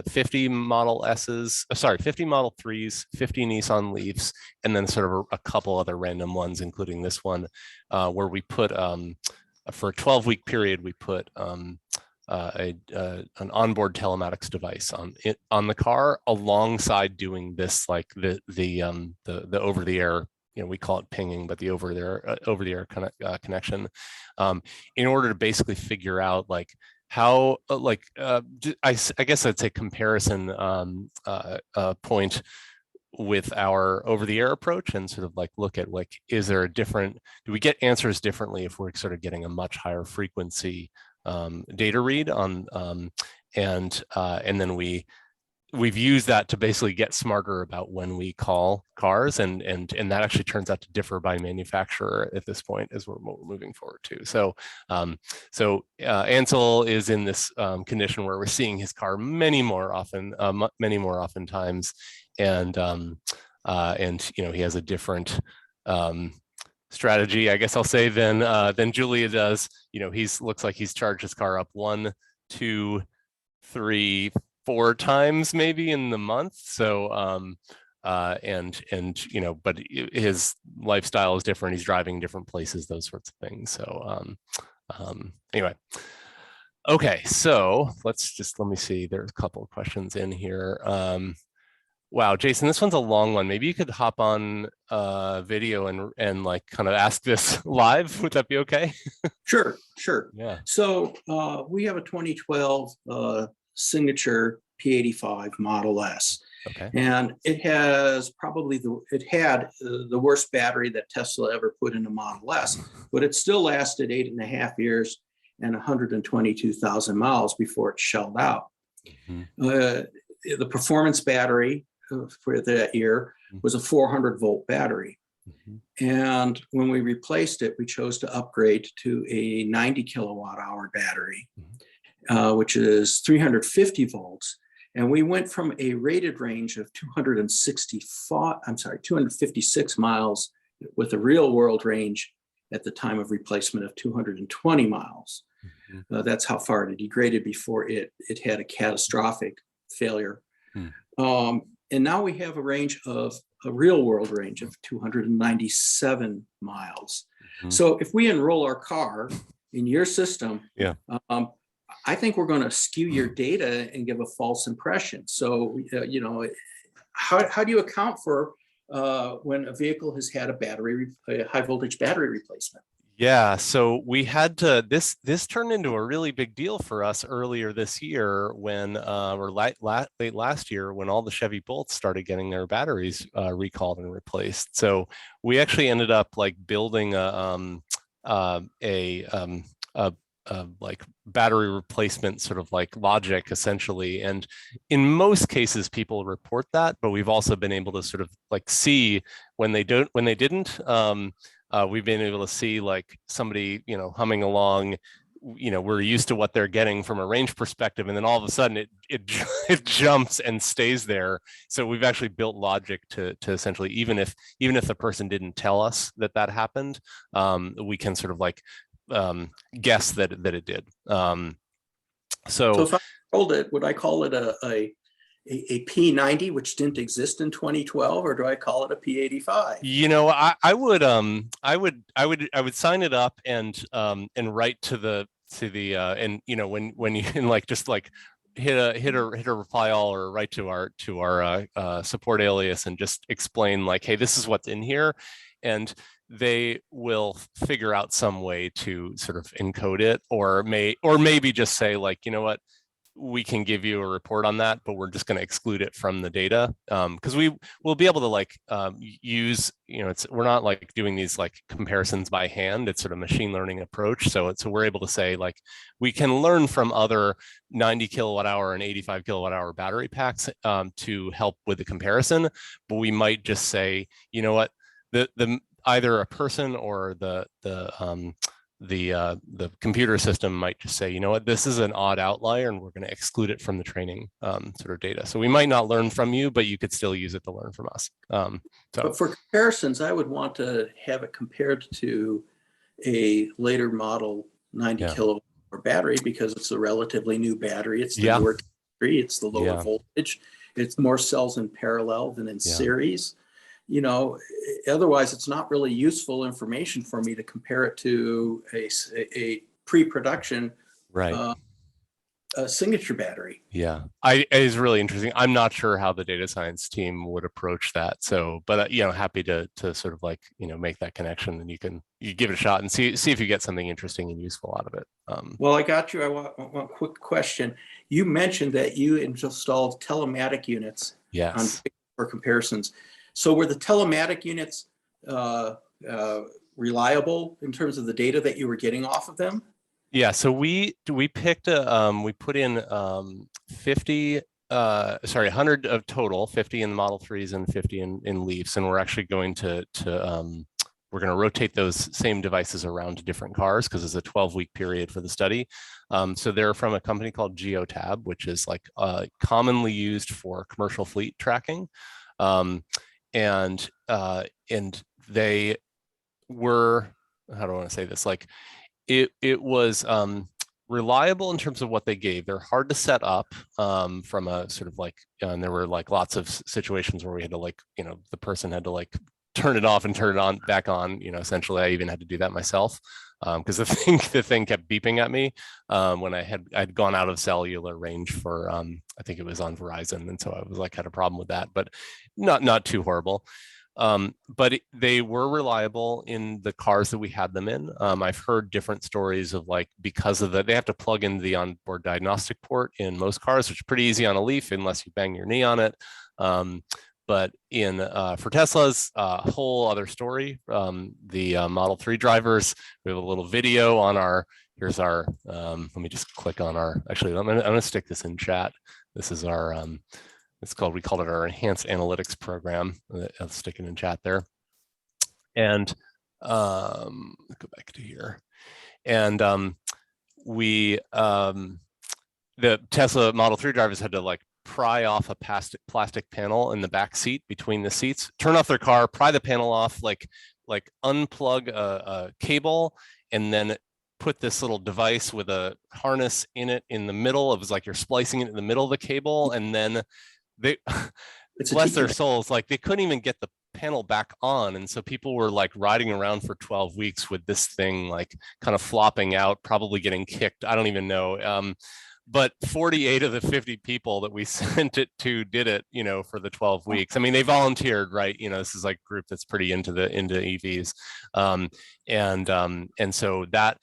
50 Model S's, 50 Model 3s, 50 Nissan Leafs, and then sort of a couple other random ones, including this one, where we put, for a 12-week period, we put an onboard telematics device on the car alongside doing this, like the over-the-air, we call it pinging, but the over-the-air connection, in order to basically figure out like how, I guess I'd say comparison point with our over-the-air approach, and sort of like look at like, is there a different, do we get answers differently if we're sort of getting a much higher frequency data read on, and then we've used that to basically get smarter about when we call cars, and that actually turns out to differ by manufacturer at this point as we're moving forward to. So Ansel is in this condition where we're seeing his car many more often times, and he has a different strategy, I guess I'll say, than Julia does. Looks like he's charged his car up 1, 2, 3, 4 times maybe in the month. So but his lifestyle is different. He's driving different places, those sorts of things. So anyway, okay. So let me see. There's a couple of questions in here. Wow, Jason, this one's a long one. Maybe you could hop on video and like kind of ask this live. Would that be okay? Sure. Yeah. So we have a 2012 signature P85 Model S. Okay. And it has probably the worst battery that Tesla ever put in a Model S, but it still lasted 8.5 years and 122,000 miles before it shelled out. Mm-hmm. The performance battery for that year was a 400 volt battery. Mm-hmm. And when we replaced it, we chose to upgrade to a 90 kilowatt hour battery, mm-hmm. Which is 350 volts. And we went from a rated range of 256 miles with a real world range at the time of replacement of 220 miles. Mm-hmm. That's how far it degraded before it had a catastrophic failure. Mm. And now we have a real world range of 297 miles. Mm-hmm. So if we enroll our car in your system, yeah. I think we're going to skew your data and give a false impression. So, how do you account for when a vehicle has had a high voltage battery replacement? Yeah, so we had to, this turned into a really big deal for us earlier this year when, or late last year, when all the Chevy Bolts started getting their batteries recalled and replaced. So we actually ended up like building like battery replacement sort of like logic essentially. And in most cases people report that, but we've also been able to sort of like see when they didn't, we've been able to see like somebody, humming along, we're used to what they're getting from a range perspective. And then all of a sudden it jumps and stays there. So we've actually built logic to essentially, even if the person didn't tell us that happened, we can sort of like guess that it did. So if I rolled it, would I call it a P90, which didn't exist in 2012, or do I call it a P85? I would sign it up and write to the and when you can like just like hit a reply all or write to our support alias and just explain like, hey, this is what's in here, and they will figure out some way to sort of encode it, or maybe just say like, you know what, we can give you a report on that, but we're just going to exclude it from the data because we will be able to like use, we're not like doing these like comparisons by hand. It's sort of machine learning approach. So we're able to say like we can learn from other 90 kilowatt hour and 85 kilowatt hour battery packs to help with the comparison. But we might just say, you know what, the either a person or the computer system might just say, you know what, this is an odd outlier and we're going to exclude it from the training sort of data. So we might not learn from you, but you could still use it to learn from us. But for comparisons, I would want to have it compared to a later model 90 kilowatt hour battery because it's a relatively new battery. It's the newer chemistry, it's the lower voltage. It's more cells in parallel than in series. Otherwise it's not really useful information for me to compare it to a pre-production signature battery. Yeah, it is really interesting. I'm not sure how the data science team would approach that. So, but happy to sort of like, make that connection, and you give it a shot and see if you get something interesting and useful out of it. Well, I got you. I want one quick question. You mentioned that you installed telematic units for comparisons. So were the telematic units reliable in terms of the data that you were getting off of them? Yeah, so we picked we put in 100 of total, 50 in the Model 3s and 50 in Leafs, and we're actually going to we're going to rotate those same devices around to different cars because it's a 12-week period for the study. So they're from a company called Geotab, which is like commonly used for commercial fleet tracking. And they were, how do I want to say this? Like it was reliable in terms of what they gave. They're hard to set up from a sort of like, and there were like lots of situations where we had to like, the person had to like turn it off and turn it on back on. Essentially I even had to do that myself because the thing kept beeping at me when I'd gone out of cellular range for I think it was on Verizon, and so I was like had a problem with that, but not too horrible. But they were reliable in the cars that we had them in. I've heard different stories of like because of they have to plug in the onboard diagnostic port in most cars, which is pretty easy on a Leaf unless you bang your knee on it. But for Tesla's whole other story. The Model 3 drivers, we have a little video on here's our, let me just click on actually, I'm gonna stick this in chat. This is our, we called it our enhanced analytics program. I'll stick it in chat there. And go back to here. And the Tesla Model 3 drivers had to like pry off a plastic panel in the back seat between the seats, turn off their car, pry the panel off, like unplug a cable, and then put this little device with a harness in it in the middle. It was like you're splicing it in the middle of the cable, and then they, bless their souls, like they couldn't even get the panel back on, and so people were like riding around for 12 weeks with this thing like kind of flopping out, probably getting kicked. I don't even know. But 48 of the 50 people that we sent it to did it, for the 12 weeks. I mean, they volunteered, right? This is like a group that's pretty into EVs. And so that,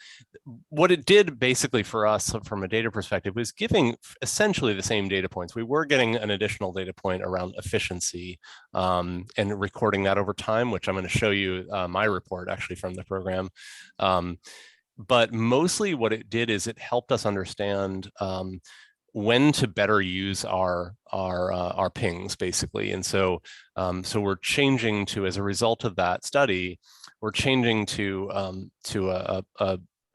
what it did basically for us from a data perspective was giving essentially the same data points. We were getting an additional data point around efficiency and recording that over time, which I'm going to show you my report actually from the program. But mostly what it did is it helped us understand when to better use our pings, basically. And so we're changing to, as a result of that study, we're changing to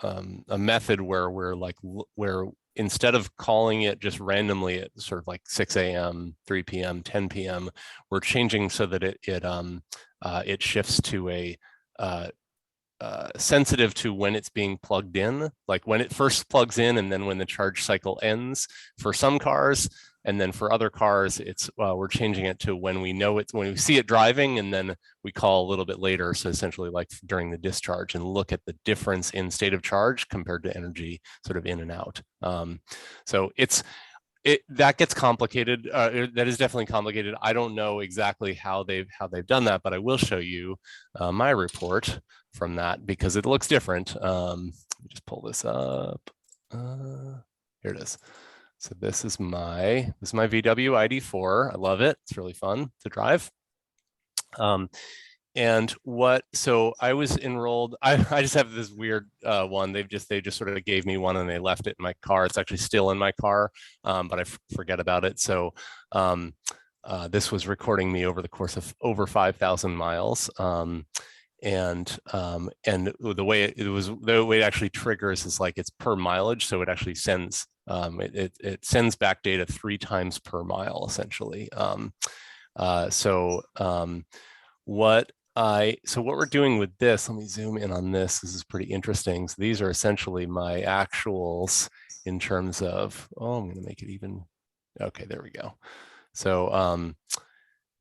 a method where instead of calling it just randomly at sort of like 6 a.m., 3 p.m., 10 p.m., we're changing so that it shifts to a sensitive to when it's being plugged in, like when it first plugs in and then when the charge cycle ends for some cars. And then for other cars, it's we're changing it to when we see it driving, and then we call a little bit later. So essentially like during the discharge, and look at the difference in state of charge compared to energy sort of in and out. So that gets complicated. That is definitely complicated. I don't know exactly how they've done that, but I will show you my report from that because it looks different. Let me just pull this up. Here it is. So this is my VW ID4. I love it. It's really fun to drive. So I was enrolled. I just have this weird one. They just sort of gave me one and they left it in my car. It's actually still in my car, but I forget about it. So this was recording me over the course of over 5,000 miles. And the way it actually triggers is like it's per mileage. So it actually sends it sends back data 3 times per mile essentially. So what we're doing with this, let me zoom in on this. This is pretty interesting. So these are essentially my actuals in terms of, I'm going to make it even. Okay, there we go. So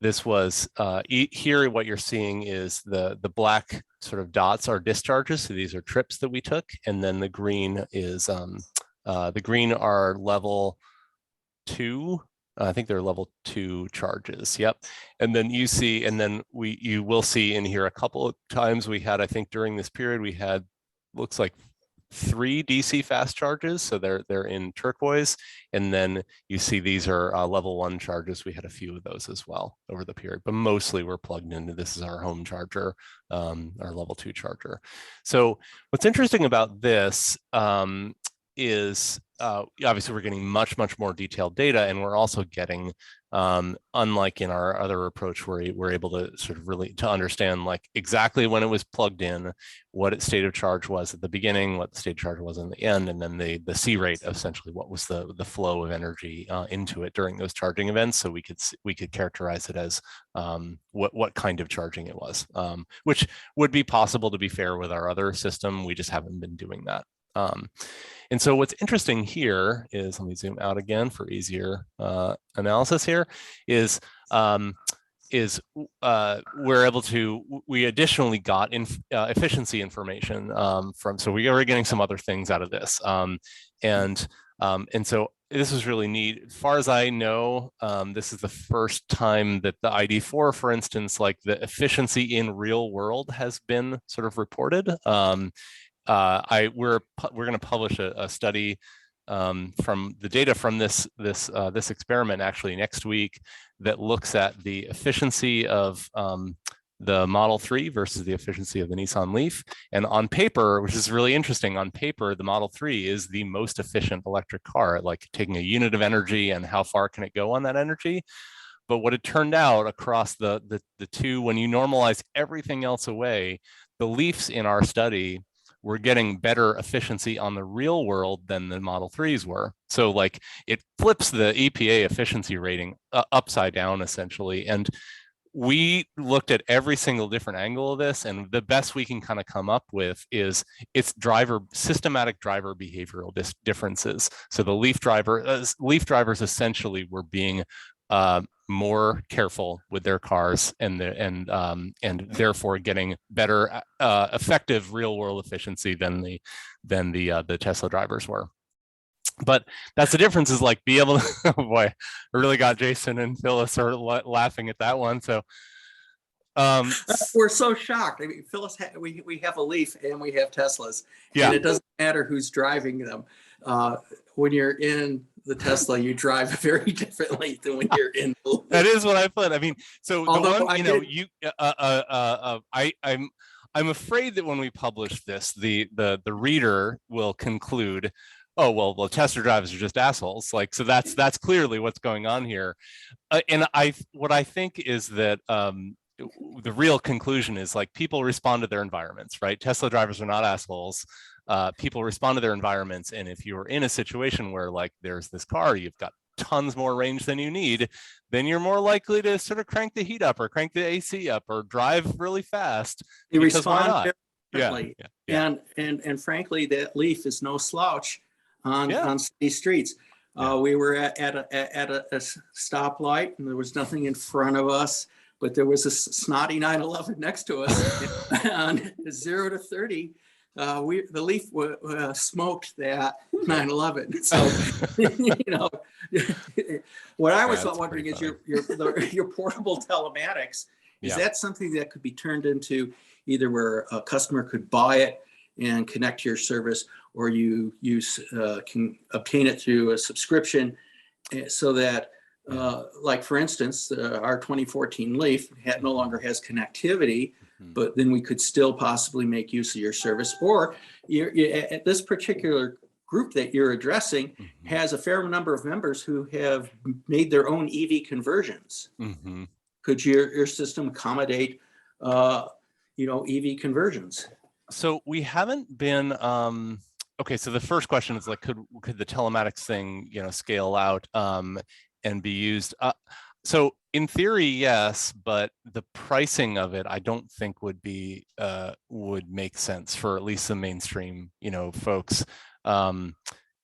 this was here. What you're seeing is the black sort of dots are discharges. So these are trips that we took, and then the green is the green are level 2. I think they're level 2 charges. Yep. And then you see, and then you will see in here a couple of times we had, I think during this period, we had, looks like 3 DC fast charges. So they're in turquoise. And then you see these are level 1 charges. We had a few of those as well over the period, but mostly we're plugged into, this is our home charger, our level 2 charger. So what's interesting about this is obviously we're getting much more detailed data, and we're also getting unlike in our other approach where we're able to sort of really to understand like exactly when it was plugged in, what its state of charge was at the beginning, what the state of charge was in the end, and then the C rate, essentially what was the flow of energy into it during those charging events, so we could characterize it as what kind of charging it was, which would be possible, to be fair, with our other system. We just haven't been doing that. And so what's interesting here is, let me zoom out again for easier analysis here, is we're able to, we additionally got efficiency information from, so we are getting some other things out of this. And so this was really neat. As far as I know, this is the first time that the ID4, for instance, like the efficiency in real world has been sort of reported. We're going to publish a study from the data from this experiment actually next week that looks at the efficiency of the Model 3 versus the efficiency of the Nissan Leaf. And on paper, which is really interesting, on paper, the Model 3 is the most efficient electric car, like taking a unit of energy and how far can it go on that energy. But what it turned out across the two, when you normalize everything else away, the Leafs in our study were getting better efficiency on the real world than the Model 3s were. So like it flips the EPA efficiency rating upside down essentially. And we looked at every single different angle of this, and the best we can kind of come up with is its systematic driver behavioral differences. So the Leaf drivers essentially were being more careful with their cars, and therefore getting better effective real world efficiency than the Tesla drivers were. But that's the difference, is like be able to, oh boy, I really got Jason and Phyllis are laughing at that one. So we're so shocked. I mean, Phyllis, we have a Leaf and we have Teslas, yeah, and it doesn't matter who's driving them. When you're in the Tesla, you drive very differently than when you're in the Leaf. That is what I put. I mean, so Although the one, I'm afraid that when we publish this, the reader will conclude, oh well, Tesla drivers are just assholes. Like, so that's clearly what's going on here. And what I think is that the real conclusion is like people respond to their environments, right? Tesla drivers are not assholes. People respond to their environments, and if you're in a situation where like there's this car, you've got tons more range than you need, then you're more likely to sort of crank the heat up or crank the AC up or drive really fast. You respond differently. Yeah. And frankly, that Leaf is no slouch on city streets. We were at a stoplight, and there was nothing in front of us, but there was a snotty 911 next to us. On 0 to 30. The Leaf smoked that 911. So, what I was wondering is your portable telematics. Is that something that could be turned into either where a customer could buy it and connect to your service, or you can obtain it through a subscription, so that, like for instance, our 2014 Leaf no longer has connectivity, but then we could still possibly make use of your service. Or at this particular group that you're addressing has a fair number of members who have made their own EV conversions. Could your system accommodate, EV conversions? So we haven't been, okay, so the first question is like, could the telematics thing, scale out and be used? So in theory, yes, but the pricing of it, I don't think would make sense for at least the mainstream, folks.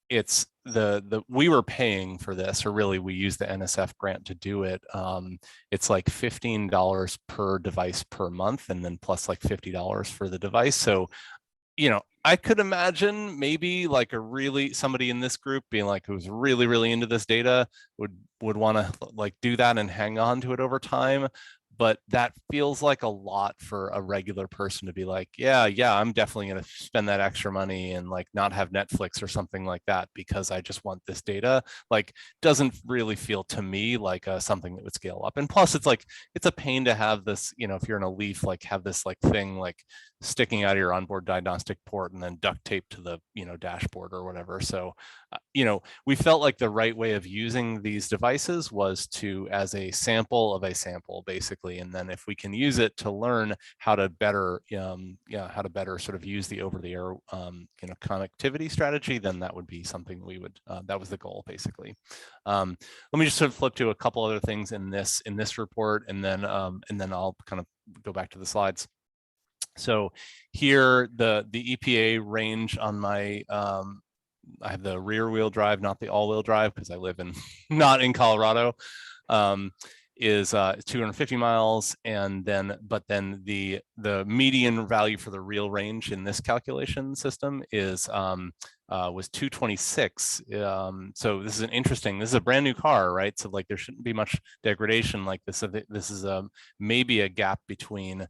It's we were paying for this, or really we used the NSF grant to do it. It's like $15 per device per month, and then plus like $50 for the device. So, I could imagine maybe like somebody in this group being like, who's really, really into this data would want to like do that and hang on to it over time. But that feels like a lot for a regular person to be like, yeah, I'm definitely going to spend that extra money and like not have Netflix or something like that because I just want this data. Like, doesn't really feel to me like something that would scale up. And plus, it's like, it's a pain to have this, if you're in a Leaf, like have this like thing like sticking out of your onboard diagnostic port and then duct tape to the dashboard or whatever. So we felt like the right way of using these devices was as a sample of a sample, basically, and then if we can use it to learn how to better sort of use the over-the-air connectivity strategy, then that would be something we would that was the goal, basically. Let me just sort of flip to a couple other things in this report, and then I'll kind of go back to the slides. So here, the EPA range on my, I have the rear wheel drive, not the all wheel drive, because I live not in Colorado, is 250 miles. And but then the median value for the real range in this calculation system was 226. So this is a brand new car, right? So like there shouldn't be much degradation like this. This is maybe a gap between,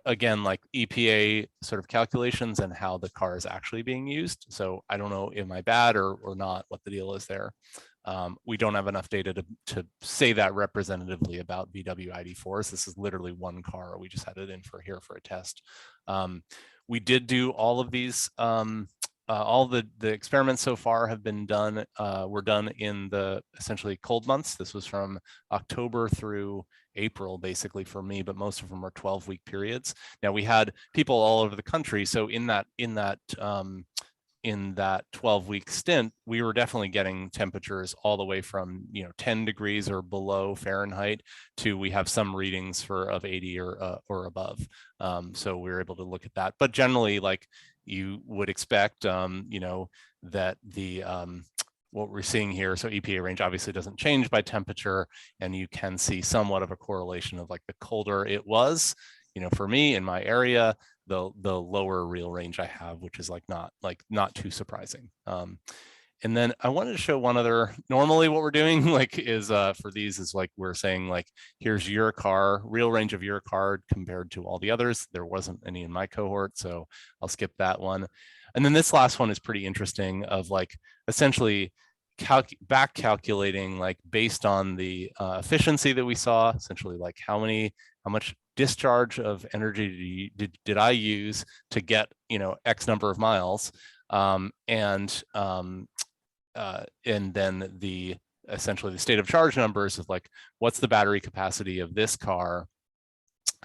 again, like EPA sort of calculations and how the car is actually being used. So I don't know, am I bad or not, what the deal is there. We don't have enough data to say that representatively about VW ID4s. This is literally one car. We just had it in for a test. We did do all of these, all the experiments so far have been done, were done in the essentially cold months. This was from October through April, basically, for me, but most of them are 12-week periods. Now we had people all over the country, so in that 12-week stint, we were definitely getting temperatures all the way from 10 degrees or below Fahrenheit to we have some readings of 80 or above. So we were able to look at that, but generally, like you would expect, that the what we're seeing here, so EPA range obviously doesn't change by temperature, and you can see somewhat of a correlation of like the colder it was, for me in my area, the lower real range I have, which is not too surprising. And then I wanted to show one other, normally what we're doing is for these is like we're saying like, here's your car, real range of your car compared to all the others. There wasn't any in my cohort, so I'll skip that one. And then this last one is pretty interesting, of like essentially back calculating, like based on the efficiency that we saw, essentially like how much discharge of energy did I use to get X number of miles, and then essentially the state of charge numbers of like what's the battery capacity of this car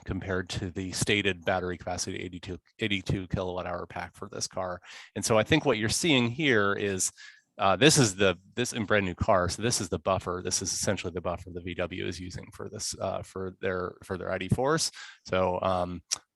compared to the stated battery capacity 82 kilowatt hour pack for this car. And so I think what you're seeing here is this in brand new car. So this is the buffer. This is essentially the buffer the VW is using for this for their ID4s. So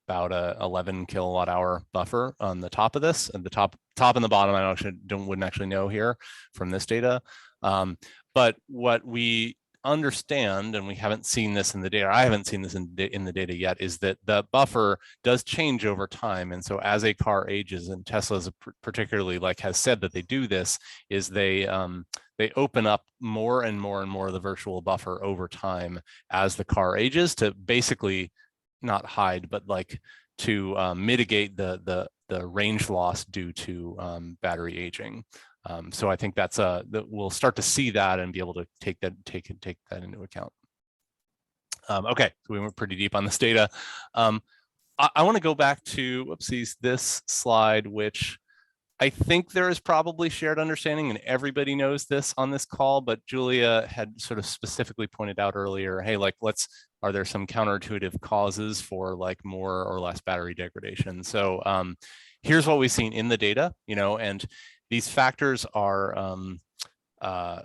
about a 11 kilowatt hour buffer on the top of this, and the top and the bottom I wouldn't actually know here from this data. But what we understand, and we haven't seen this in the data, I haven't seen this in the data yet, is that the buffer does change over time. And so as a car ages, and Tesla's particularly has said that they do this, is they open up more and more and more of the virtual buffer over time as the car ages, to basically not hide, but mitigate the range loss due to battery aging. So I think that's we'll start to see that and be able to take that into account. Okay, so we went pretty deep on this data. I want to go back to, whoopsies, this slide, which I think there is probably shared understanding and everybody knows this on this call, but Julia had sort of specifically pointed out earlier, hey, like, are there some counterintuitive causes for like more or less battery degradation? So here's what we've seen in the data, and these factors are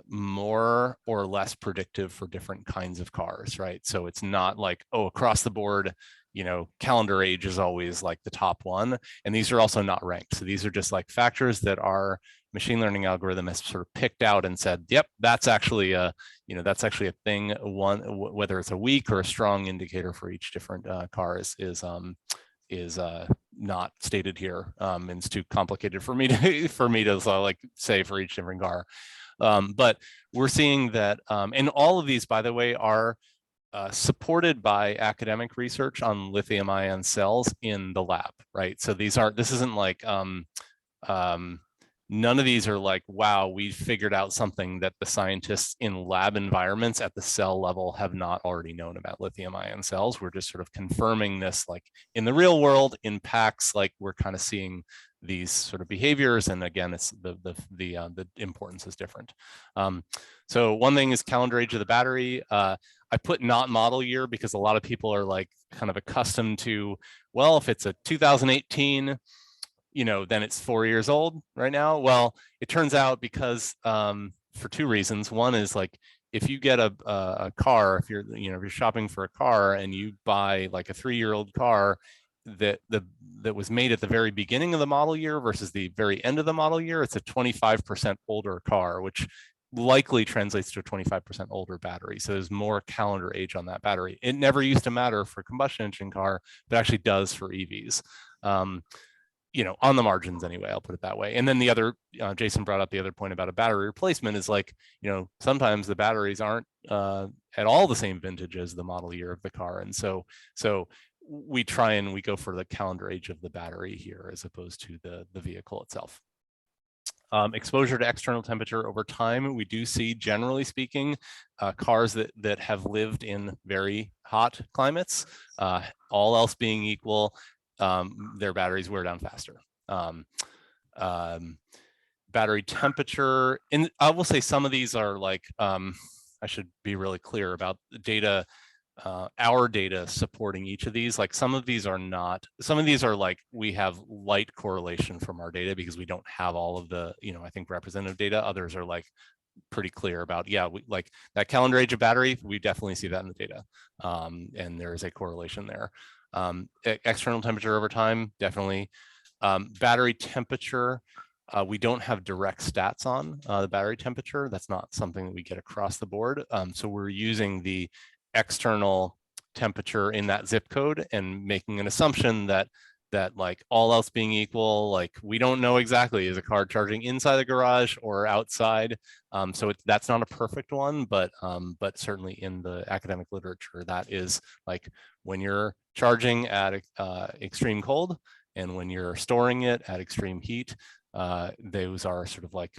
more or less predictive for different kinds of cars, right? So it's not like, oh, across the board, calendar age is always like the top one. And these are also not ranked. So these are just like factors that our machine learning algorithm has sort of picked out and said, yep, that's actually a thing. One, whether it's a weak or a strong indicator for each different car is not stated here. And it's too complicated for me to like say for each different car. But we're seeing that, and all of these, by the way, are supported by academic research on lithium-ion cells in the lab, right? So this isn't like, none of these are like, wow, we figured out something that the scientists in lab environments at the cell level have not already known about lithium-ion cells. We're just sort of confirming this, like in the real world, in packs, like we're kind of seeing these sort of behaviors. And again, it's the importance is different. So one thing is calendar age of the battery. I put not model year because a lot of people are like kind of accustomed to, well, if it's a 2018, then it's 4 years old right now. Well, it turns out because for two reasons. One is like, if you get a car, if you're shopping for a car and you buy like a 3-year-old car that was made at the very beginning of the model year versus the very end of the model year, it's a 25% older car, which likely translates to a 25% older battery. So there's more calendar age on that battery. It never used to matter for a combustion engine car, but actually does for EVs. On the margins anyway, I'll put it that way. And then the other, Jason brought up the other point about a battery replacement is like, sometimes the batteries aren't at all the same vintage as the model year of the car. And so we go for the calendar age of the battery here as opposed to the vehicle itself. Exposure to external temperature over time, we do see, generally speaking, cars that have lived in very hot climates, all else being equal, their batteries wear down faster. Battery temperature, and I will say some of these are like, I should be really clear about the data, our data supporting each of these. Like some of these are not, some of these are like, we have light correlation from our data because we don't have all of the, I think representative data. Others are like pretty clear about, yeah, we like that calendar age of battery, we definitely see that in the data. And there is a correlation there. External temperature over time, definitely. Battery temperature, we don't have direct stats on the battery temperature. That's not something that we get across the board. So we're using the external temperature in that zip code and making an assumption that like all else being equal, like we don't know exactly, is a car charging inside the garage or outside? So that's not a perfect one, but certainly in the academic literature, that is like when you're charging at extreme cold and when you're storing it at extreme heat, those are sort of like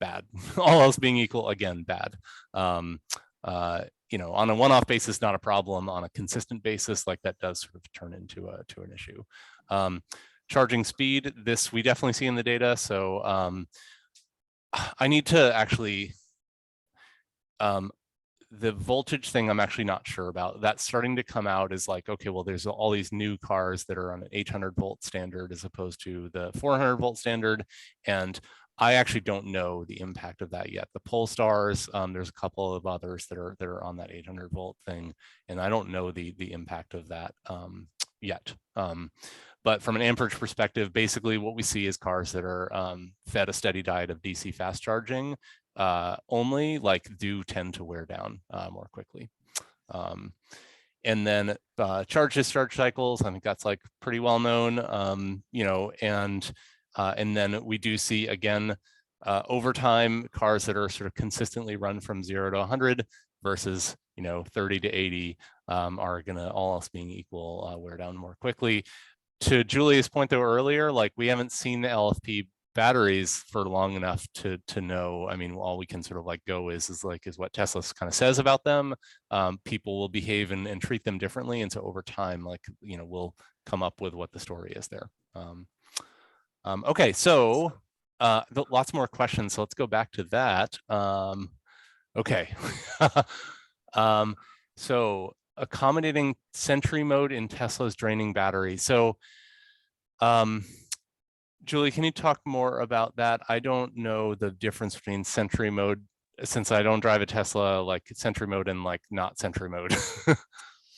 bad. All else being equal, again, bad. On a one-off basis, not a problem. On a consistent basis, like that does sort of turn into an issue. Charging speed, this we definitely see in the data. So I need to actually, the voltage thing, I'm actually not sure about. That's starting to come out as like, okay, well, there's all these new cars that are on an 800 volt standard as opposed to the 400 volt standard. And I actually don't know the impact of that yet. The Polestars, there's a couple of others that are on that 800 volt thing, and I don't know the impact of that yet. But from an amperage perspective, basically what we see is cars that are fed a steady diet of DC fast charging only, like do tend to wear down more quickly. And then charge discharge cycles, I think that's like pretty well known, and then we do see, again, over time, cars that are sort of consistently run from 0 to 100 versus, 30 to 80 are going to, all else being equal, wear down more quickly. to Julia's point though earlier, like we haven't seen the LFP batteries for long enough to know. I mean, all we can sort of like go is what Tesla kind of says about them. People will behave and treat them differently, and so over time, like, you know, we'll come up with what the story is there. Okay, so lots more questions, so let's go back to that. Okay. So accommodating sentry mode in Tesla's draining battery. So Julie, can you talk more about that? I don't know the difference between sentry mode, since I don't drive a Tesla, like sentry mode and like not sentry mode.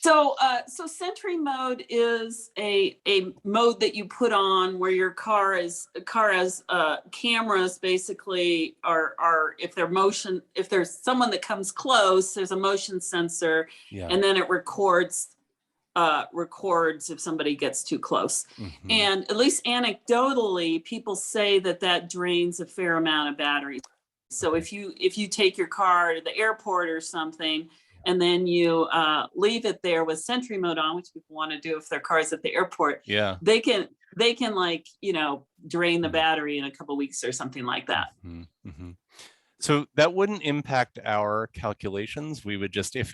So, so sentry mode is a mode that you put on where your car has cameras basically are if there's someone that comes close, there's a motion sensor, Yeah. and then it records if somebody gets too close. Mm-hmm. And at least anecdotally, people say that drains a fair amount of battery. So if you take your car to the airport or something, and then you leave it there with sentry mode on, which people want to do if their car's at the airport. Yeah, they can like, you know, drain the battery in a couple of weeks or something like that. Mm-hmm. Mm-hmm. So that wouldn't impact our calculations. We would just, if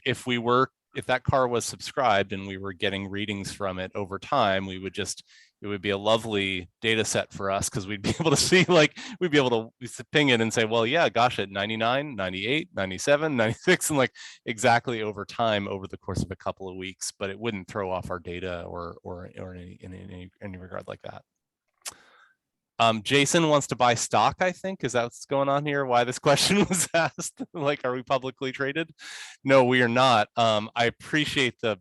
that car was subscribed and we were getting readings from it over time, it would be a lovely data set for us, because we'd be able to see, like, we'd be able to ping it and say, well, yeah, gosh, at 99, 98, 97, 96, and like exactly over time over the course of a couple of weeks, but it wouldn't throw off our data or in any regard like that. Jason wants to buy stock, I think. Is that what's going on here? Why this question was asked? Like, are we publicly traded? No, we are not. I appreciate the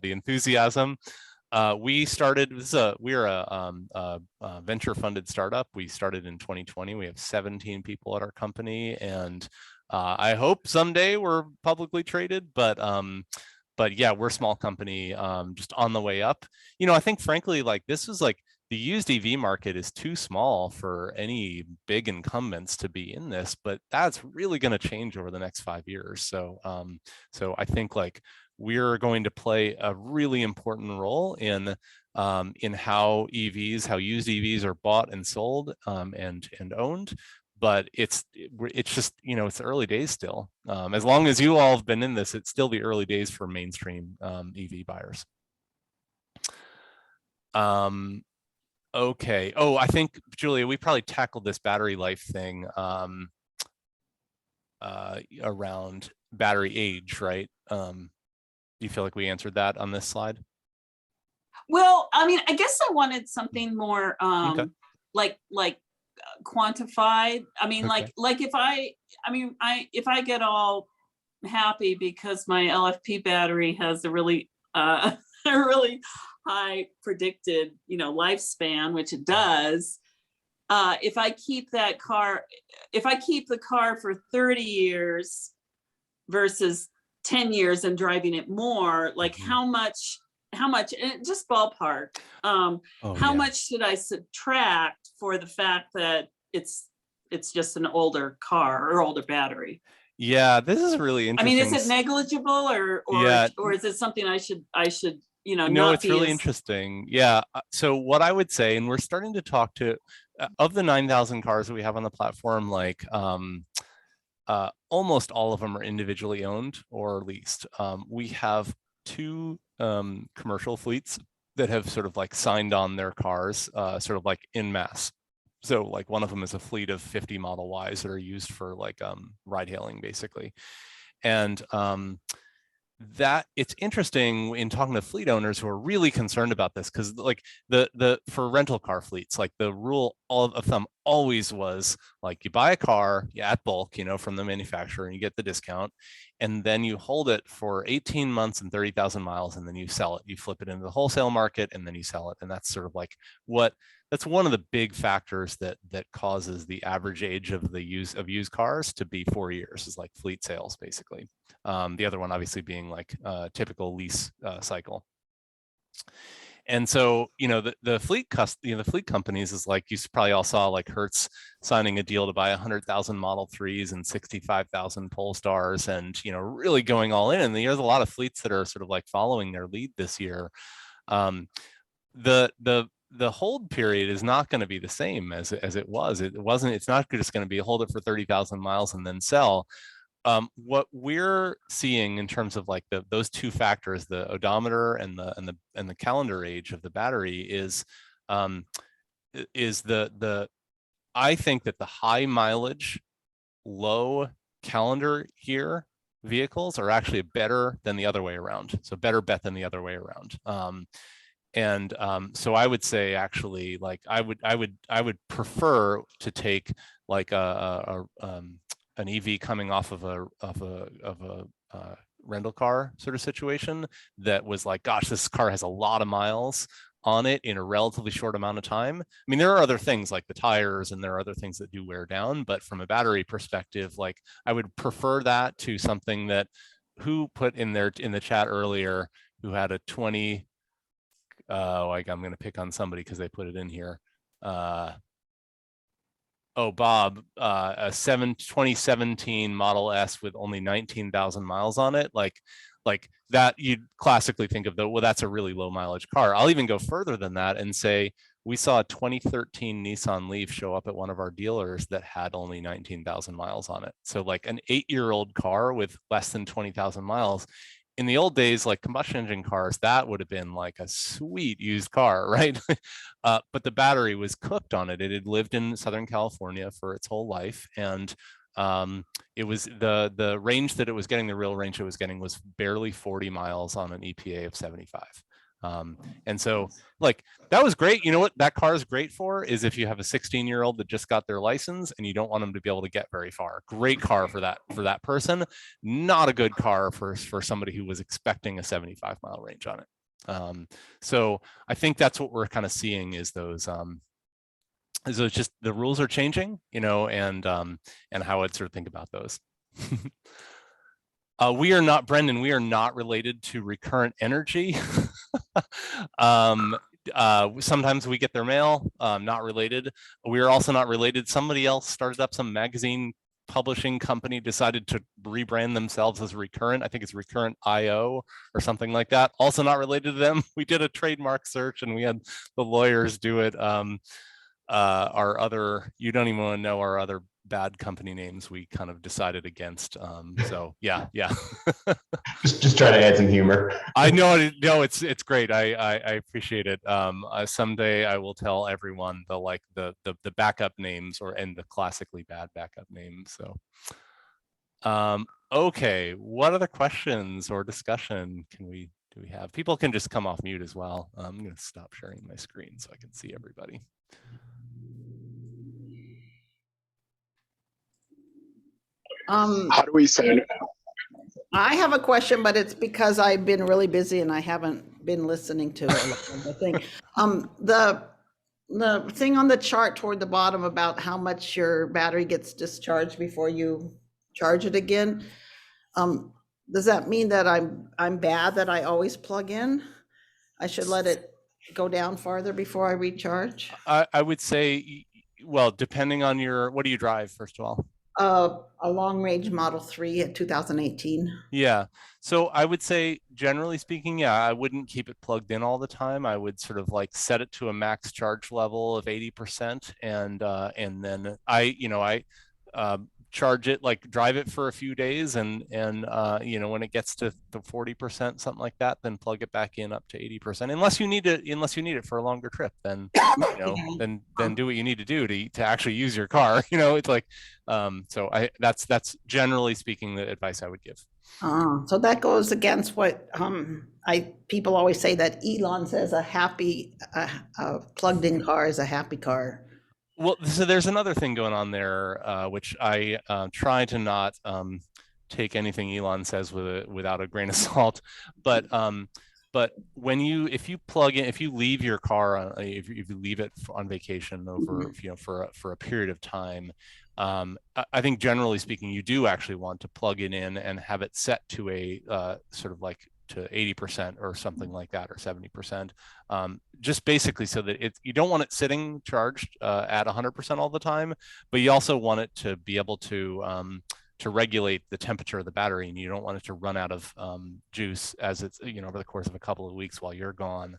enthusiasm. We started, we're a venture funded startup. We started in 2020. We have 17 people at our company, and I hope someday we're publicly traded, but yeah, we're a small company, just on the way up. You know, I think frankly, like, this is like, the used EV market is too small for any big incumbents to be in this, but that's really going to change over the next 5 years. So, so I think like we're going to play a really important role in how used EVs are bought and sold, and owned. But it's just, you know, it's the early days still. As long as you all have been in this, it's still the early days for mainstream EV buyers. Okay. Oh, I think, Julia, we probably tackled this battery life thing around battery age, right? Do you feel like we answered that on this slide? Well, I mean, I guess I wanted something more Okay. like quantified. I mean, Okay. like if I get all happy because my LFP battery has a really a really high predicted, you know, lifespan, which it does. If I keep the car for 30 years versus 10 years and driving it more, like how much, and just ballpark, how much should I subtract for the fact that it's just an older car or older battery? Yeah, this is really interesting. I mean, is it negligible or is it something I should, you know, no, it's really interesting. Yeah. So what I would say, and we're starting to talk to, of the 9,000 cars that we have on the platform, like almost all of them are individually owned or leased. We have 2 commercial fleets that have sort of like signed on their cars, sort of like en masse. So like one of them is a fleet of 50 Model Ys that are used for like ride hailing basically. And that it's interesting in talking to fleet owners who are really concerned about this, because like for rental car fleets, like the rule of thumb always was like, you buy a car at bulk, you know, from the manufacturer, and you get the discount, and then you hold it for 18 months and 30,000 miles, and then you sell it. You flip it into the wholesale market, and then you sell it. And that's sort of like that's one of the big factors that causes the average age of the used cars to be 4 years, is like fleet sales basically. The other one obviously being like typical lease cycle. And so, you know, the fleet companies is like, you probably all saw like Hertz signing a deal to buy 100,000 Model 3s and 65,000 Polestars, and, you know, really going all in. And there's a lot of fleets that are sort of like following their lead this year. the hold period is not going to be the same as it was. It's not just going to be hold it for 30,000 miles and then sell. What we're seeing in terms of like those two factors, the odometer and the calendar age of the battery, is I think that the high mileage, low calendar year vehicles are actually better than the other way around. So better bet than the other way around. So I would say actually, like I would prefer to take like an EV coming off of a rental car sort of situation that was like, gosh, this car has a lot of miles on it in a relatively short amount of time. I mean, there are other things like the tires and there are other things that do wear down, but from a battery perspective, like I would prefer that to something that, who put in the chat earlier, who had a 20, like I'm going to pick on somebody because they put it in here. Bob, a 2017 Model S with only 19,000 miles on it, like that you'd classically think of well, that's a really low mileage car. I'll even go further than that and say we saw a 2013 Nissan Leaf show up at one of our dealers that had only 19,000 miles on it. So like an 8-year-old car with less than 20,000 miles. In the old days, like combustion engine cars, that would have been like a sweet used car, right? But the battery was cooked on it. It had lived in Southern California for its whole life. And it was the range that it was getting, the real range it was getting was barely 40 miles on an EPA of 75. And so like, that was great. You know what that car is great for is if you have a 16-year-old that just got their license and you don't want them to be able to get very far. Great car for that person. Not a good car for somebody who was expecting a 75-mile range on it. So I think that's what we're kind of seeing is those just the rules are changing, you know, and how I'd sort of think about those. We are not, Brendan, we are not related to Recurrent Energy. Sometimes we get their mail, not related. We are also not related. Somebody else started up some magazine publishing company, decided to rebrand themselves as Recurrent. I think it's Recurrent IO or something like that. Also not related to them. We did a trademark search and we had the lawyers do it. Our other, you don't even want to know our other bad company names we kind of decided against. So yeah. just try to add some humor. I know, no, it's great. I appreciate it. Someday I will tell everyone the backup names and the classically bad backup names. So, okay, what other questions or discussion do we have? People can just come off mute as well. I'm going to stop sharing my screen so I can see everybody. How do we sign up? I have a question, but it's because I've been really busy and I haven't been listening to the thing. The thing on the chart toward the bottom about how much your battery gets discharged before you charge it again. Does that mean that I'm bad that I always plug in? I should let it go down farther before I recharge? I would say, well, depending on what do you drive, first of all? A long range Model 3 at 2018. Yeah. So I would say, generally speaking, yeah, I wouldn't keep it plugged in all the time. I would sort of like set it to a max charge level of 80%. And then I charge it, like drive it for a few days. And when it gets to the 40%, something like that, then plug it back in up to 80%, unless you need it for a longer trip, then, then do what you need to do to actually use your car. It's like, so that's generally speaking, the advice I would give. So that goes against what people always say, that Elon says a plugged in car is a happy car. Well, so there's another thing going on there, which I try to not take anything Elon says without a grain of salt. But if you leave your car, if you leave it on vacation over, for a period of time, I think generally speaking, you do actually want to plug it in and have it set to a sort of like to 80% or something like that, or 70%, just basically so that you don't want it sitting charged at 100% all the time, but you also want it to be able to regulate the temperature of the battery, and you don't want it to run out of juice as it's over the course of a couple of weeks while you're gone.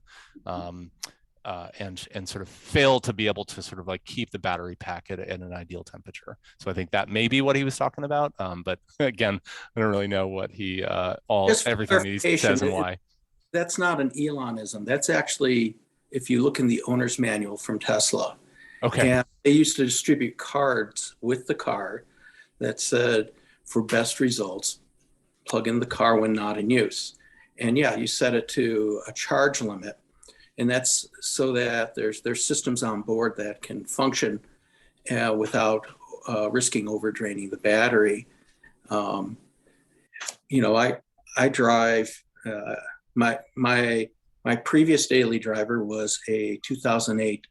and sort of fail to be able to sort of like keep the battery pack at an ideal temperature. So I think that may be what he was talking about. But again, I don't really know what he everything that he says and why. That's not an Elonism. That's actually, if you look in the owner's manual from Tesla. Okay. And they used to distribute cards with the car that said, for best results, plug in the car when not in use. And yeah, you set it to a charge limit. And that's so that there's systems on board that can function without risking overdraining the battery. You know, I drive, my previous daily driver was a 2008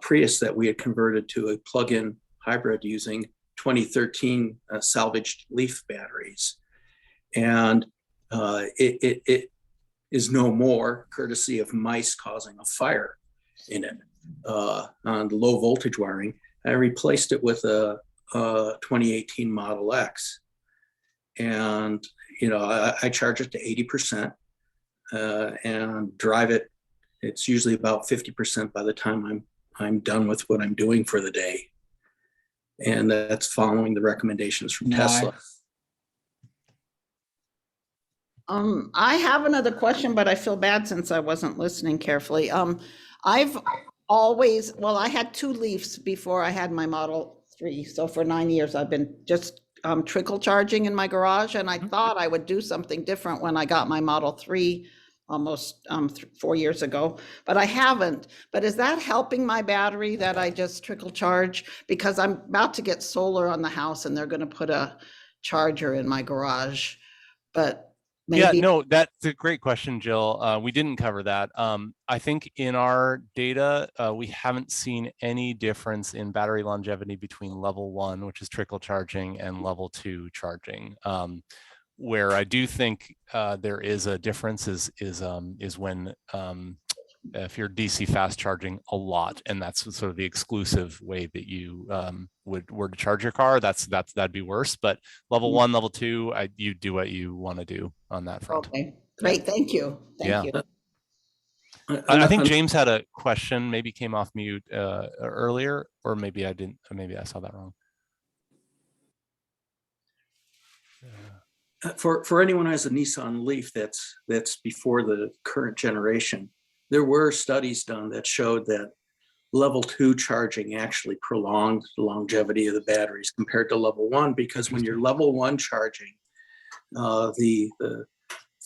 Prius that we had converted to a plug-in hybrid using 2013 salvaged Leaf batteries. And it is no more, courtesy of mice causing a fire in it on the low voltage wiring. I replaced it with a 2018 Model X. And, you know, I charge it to 80% and drive it. It's usually about 50% by the time I'm done with what I'm doing for the day. And that's following the recommendations from Tesla. I have another question, but I feel bad since I wasn't listening carefully. I've always, well, I had 2 Leafs before I had my Model 3. So for 9 years, I've been just trickle charging in my garage. And I thought I would do something different when I got my Model 3 almost 4 years ago, but I haven't. But is that helping my battery that I just trickle charge? Because I'm about to get solar on the house and they're going to put a charger in my garage. But maybe. Yeah, no, that's a great question, Jill. We didn't cover that. I think in our data, we haven't seen any difference in battery longevity between level 1, which is trickle charging, and level 2 charging. Where I do think there is a difference is when if you're DC fast charging a lot, and that's sort of the exclusive way that you were to charge your car, that'd be worse. But level 1, level 2, you do what you want to do on that front. Okay, great, thank you. Thank you. I think James had a question, maybe came off mute earlier, or maybe I didn't. Maybe I saw that wrong. For anyone who has a Nissan Leaf that's before the current generation, there were studies done that showed that level 2 charging actually prolonged the longevity of the batteries compared to level 1, because when you're level 1 charging, the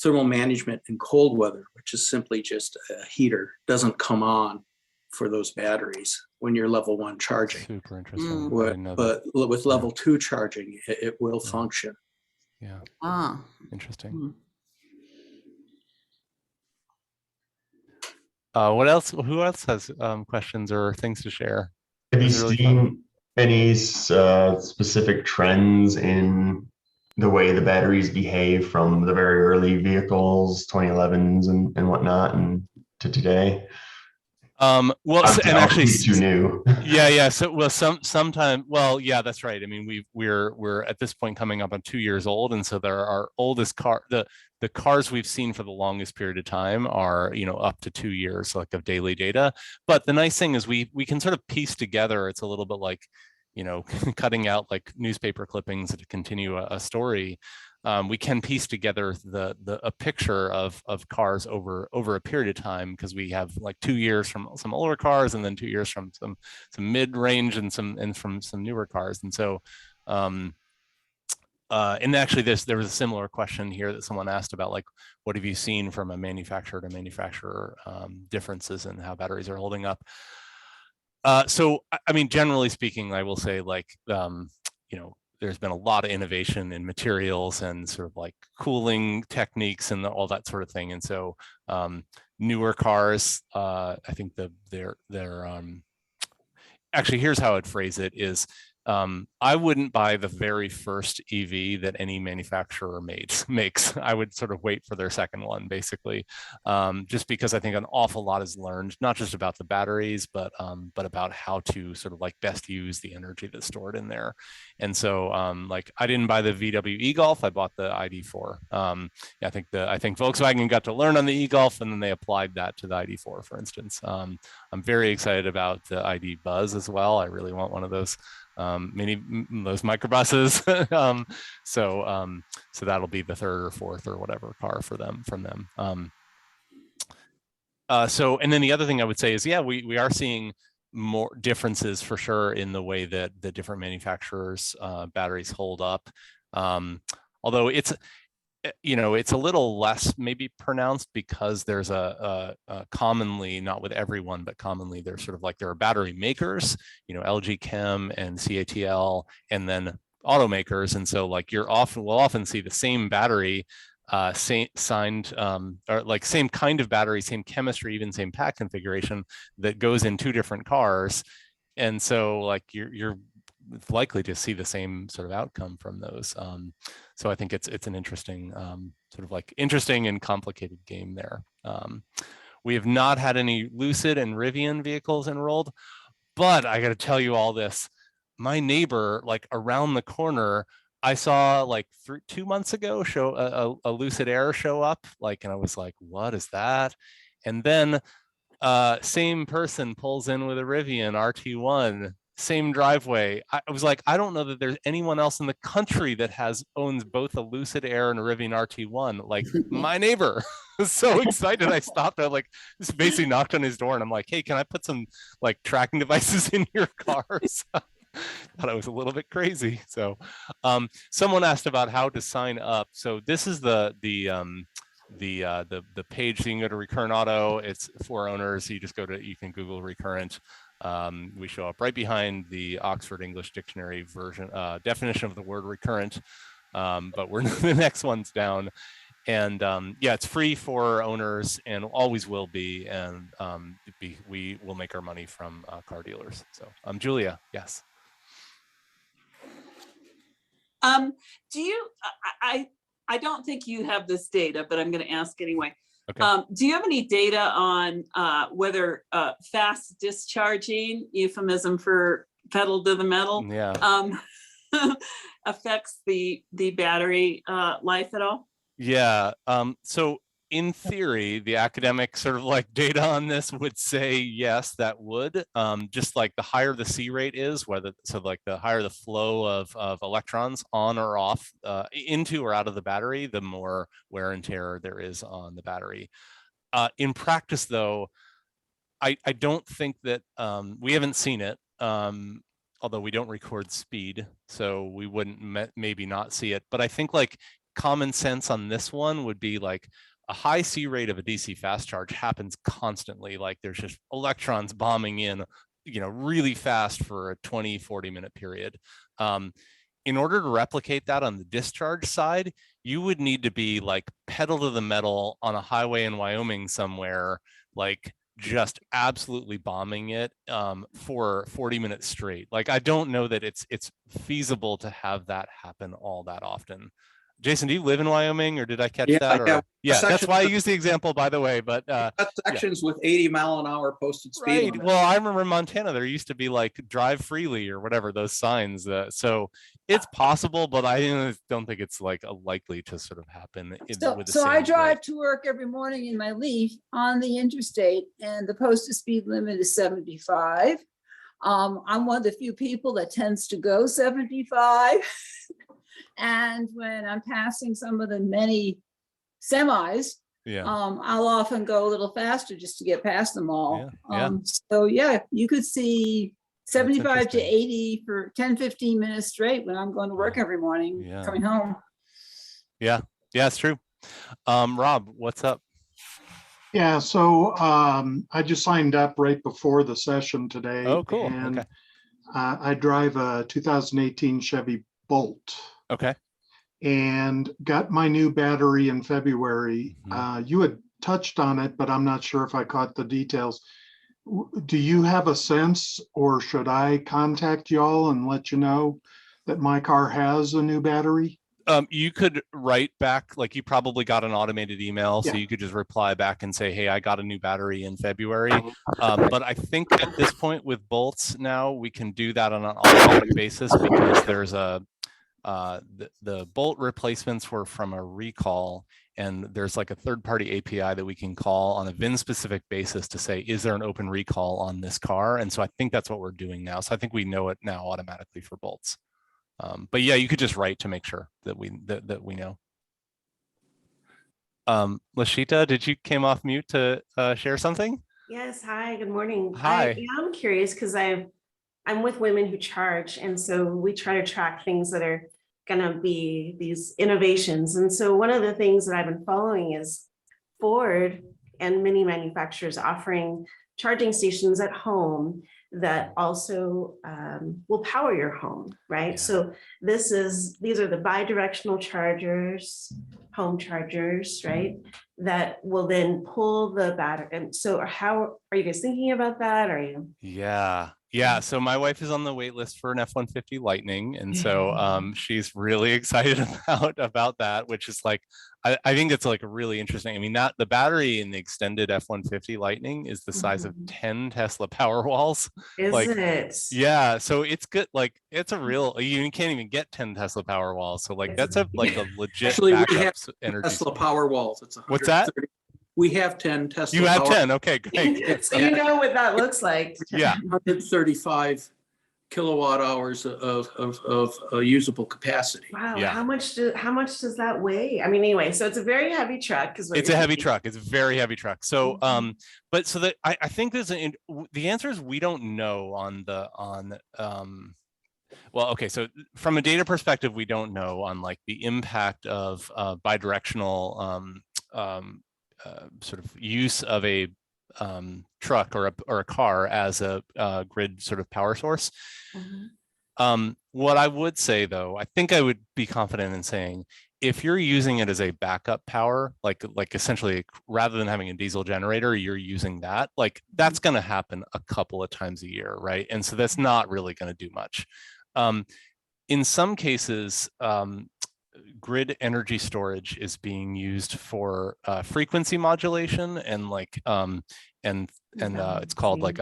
thermal management in cold weather, which is simply just a heater, doesn't come on for those batteries when you're level 1 charging. Super interesting. But with level 2 charging, it will function. Yeah. Interesting. What else? Who else has questions or things to share? Have you seen any specific trends in the way the batteries behave from the very early vehicles, 2011s and whatnot, and to today? Well, and actually, too new. Yeah. So, well, sometime. Well, yeah, that's right. I mean, we're at this point coming up on 2 years old, and so there are oldest car. The cars we've seen for the longest period of time are, you know, up to 2 years, like, of daily data. But the nice thing is we can sort of piece together. It's a little bit like, you know, cutting out like newspaper clippings to continue a story. We can piece together a picture of cars over a period of time, because we have like 2 years from some older cars, and then 2 years from some mid-range and from some newer cars. And so and actually there was a similar question here that someone asked about, like, what have you seen from a manufacturer to manufacturer differences in how batteries are holding up? So I mean, generally speaking, I will say, like, you know, there's been a lot of innovation in materials and sort of like cooling techniques and all that sort of thing. And so newer cars, I think they're actually, here's how I'd phrase it is, I wouldn't buy the very first EV that any manufacturer makes. I would sort of wait for their second one, basically, just because I think an awful lot is learned, not just about the batteries, but about how to sort of like best use the energy that's stored in there. And so, like, I didn't buy the VW e-Golf, I bought the ID4. I think Volkswagen got to learn on the e-Golf, and then they applied that to the ID4, for instance. I'm very excited about the ID Buzz as well. I really want one of those. Those microbuses. So that'll be the third or fourth or whatever car from them. And then the other thing I would say is, yeah, we are seeing more differences for sure in the way that the different manufacturers' batteries hold up. Although it's a little less maybe pronounced because there's a commonly, not with everyone, but commonly there's sort of like there are battery makers, LG Chem and CATL, and then automakers. And so like we'll often see the same battery or like same kind of battery, same chemistry, even same pack configuration that goes in two different cars. And so like you're likely to see the same sort of outcome from those. So I think it's an interesting, sort of like interesting and complicated game there. We have not had any Lucid and Rivian vehicles enrolled, but I got to tell you all this. My neighbor, like around the corner, I saw like 2 months ago a Lucid Air show up, like, and I was like, what is that? And then same person pulls in with a Rivian RT1, same driveway. I was like, I don't know that there's anyone else in the country that owns both a Lucid Air and a Rivian RT1, like my neighbor. Was so excited. I stopped. I like just basically knocked on his door, and I'm like, hey, can I put some like tracking devices in your cars? Thought I was a little bit crazy. So someone asked about how to sign up. So this is the page. So you can go to Recurrent Auto. It's for owners. You can Google Recurrent. We show up right behind the Oxford English Dictionary version definition of the word recurrent, but we're the next one's down. And yeah, it's free for owners and always will be. And we will make our money from car dealers. So Julia, yes. Do you, I don't think you have this data, but I'm going to ask anyway. Okay. Do you have any data on whether fast discharging, euphemism for pedal to the metal, yeah, affects the battery life at all? Yeah. So in theory, the academic sort of like data on this would say yes, that would. Just like the higher the C rate is, like the higher the flow of electrons on or off, into or out of the battery, the more wear and tear there is on the battery. In practice, though, I don't think that we haven't seen it. Although we don't record speed, so we wouldn't maybe not see it. But I think like common sense on this one would be like a high C rate of a DC fast charge happens constantly. Like there's just electrons bombing in, really fast for a 20-40 minute period. In order to replicate that on the discharge side, you would need to be like pedal to the metal on a highway in Wyoming somewhere, like just absolutely bombing it for 40 minutes straight. Like I don't know that it's feasible to have that happen all that often. Jason, do you live in Wyoming, or did I catch that? Or, yeah, that's why I use the example, by the way. But sections with 80-mile-an-hour posted speed. Right. Well, I remember in Montana there used to be like drive freely or whatever, those signs. So it's possible, but I don't think it's like likely to sort of happen. So I drive to work every morning in my Leaf on the interstate, and the posted speed limit is 75. I'm one of the few people that tends to go 75. And when I'm passing some of the many semis, I'll often go a little faster just to get past them all. So yeah, you could see 75 to 80 for 10-15 minutes straight when I'm going to work every morning, coming home. Yeah, it's true. Rob, what's up? Yeah, so I just signed up right before the session today. Oh, cool. And I drive a 2018 Chevy Bolt. Okay. And got my new battery in February. You had touched on it, but I'm not sure if I caught the details. Do you have a sense, or should I contact y'all and let you know that my car has a new battery? You could write back, like you probably got an automated email, so Yeah. you could just reply back and say, hey, I got a new battery in February. But I think at this point with bolts now, we can do that on an automatic basis because there's a, the bolt replacements were from a recall, and there's like a third-party API that we can call on a VIN-specific basis to say, is there an open recall on this car? And so I think that's what we're doing now. So I think we know it now automatically for bolts. But yeah, you could just write to make sure that we know. LaSheita, did you came off mute to share something? Yes, hi, good morning. Hi. I am curious because I'm with Women Who Charge, and so we try to track things that are gonna be these innovations. And so one of the things that I've been following is Ford and many manufacturers offering charging stations at home that also will power your home, right? Yeah. So these are the bi-directional chargers, home chargers, right? That will then pull the battery. And so how are you guys thinking about that? Are you? Yeah. So my wife is on the wait list for an F-150 Lightning, and so she's really excited about that, which is like, I think it's like really interesting. I mean, that the battery in the extended F-150 Lightning is the size of 10 Tesla Powerwalls. Is like, it? Yeah, so it's good. Like, it's a real, you can't even get 10 Tesla Powerwalls. So like, that's a legit Actually, we backup have energy. Tesla Powerwalls. It's What's that? We have 10 Tesla. You have Power- 10. Okay, great. So you know what that looks like. Yeah. 135 kilowatt hours of usable capacity. Wow, Yeah. how much does that weigh? I mean, anyway, so it's a very heavy truck. It's a heavy truck. It's a very heavy truck. So, but so that I think there's the answer is we don't know well, okay. So from a data perspective, we don't know on like the impact of bidirectional sort of use of a truck or a car as a grid sort of power source. What I would say though, I think I would be confident in saying, if you're using it as a backup power, like essentially rather than having a diesel generator, you're using that, like that's going to happen a couple of times a year, right? And so that's not really going to do much. In some cases, grid energy storage is being used for frequency modulation and like it's called like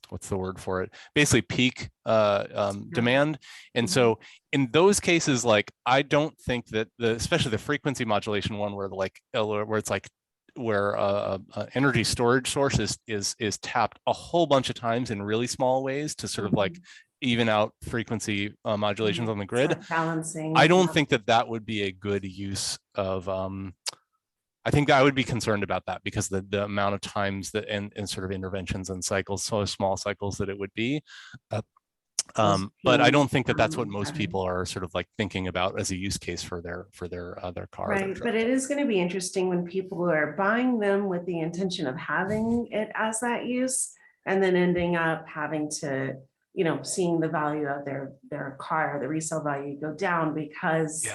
what's the word for it, basically peak demand. And so in those cases, like I don't think that especially the frequency modulation one where it's like where energy storage source is tapped a whole bunch of times in really small ways to sort of like even out frequency modulations on the grid. Like balancing. I don't think that would be a good use of, I think I would be concerned about that because the amount of times that and sort of interventions and cycles, so small cycles that it would be. But I don't think that that's what most people are sort of like thinking about as a use case for their car. Right, but it is going to be interesting when people are buying them with the intention of having it as that use, and then ending up having to, seeing the value of their car, the resale value go down because,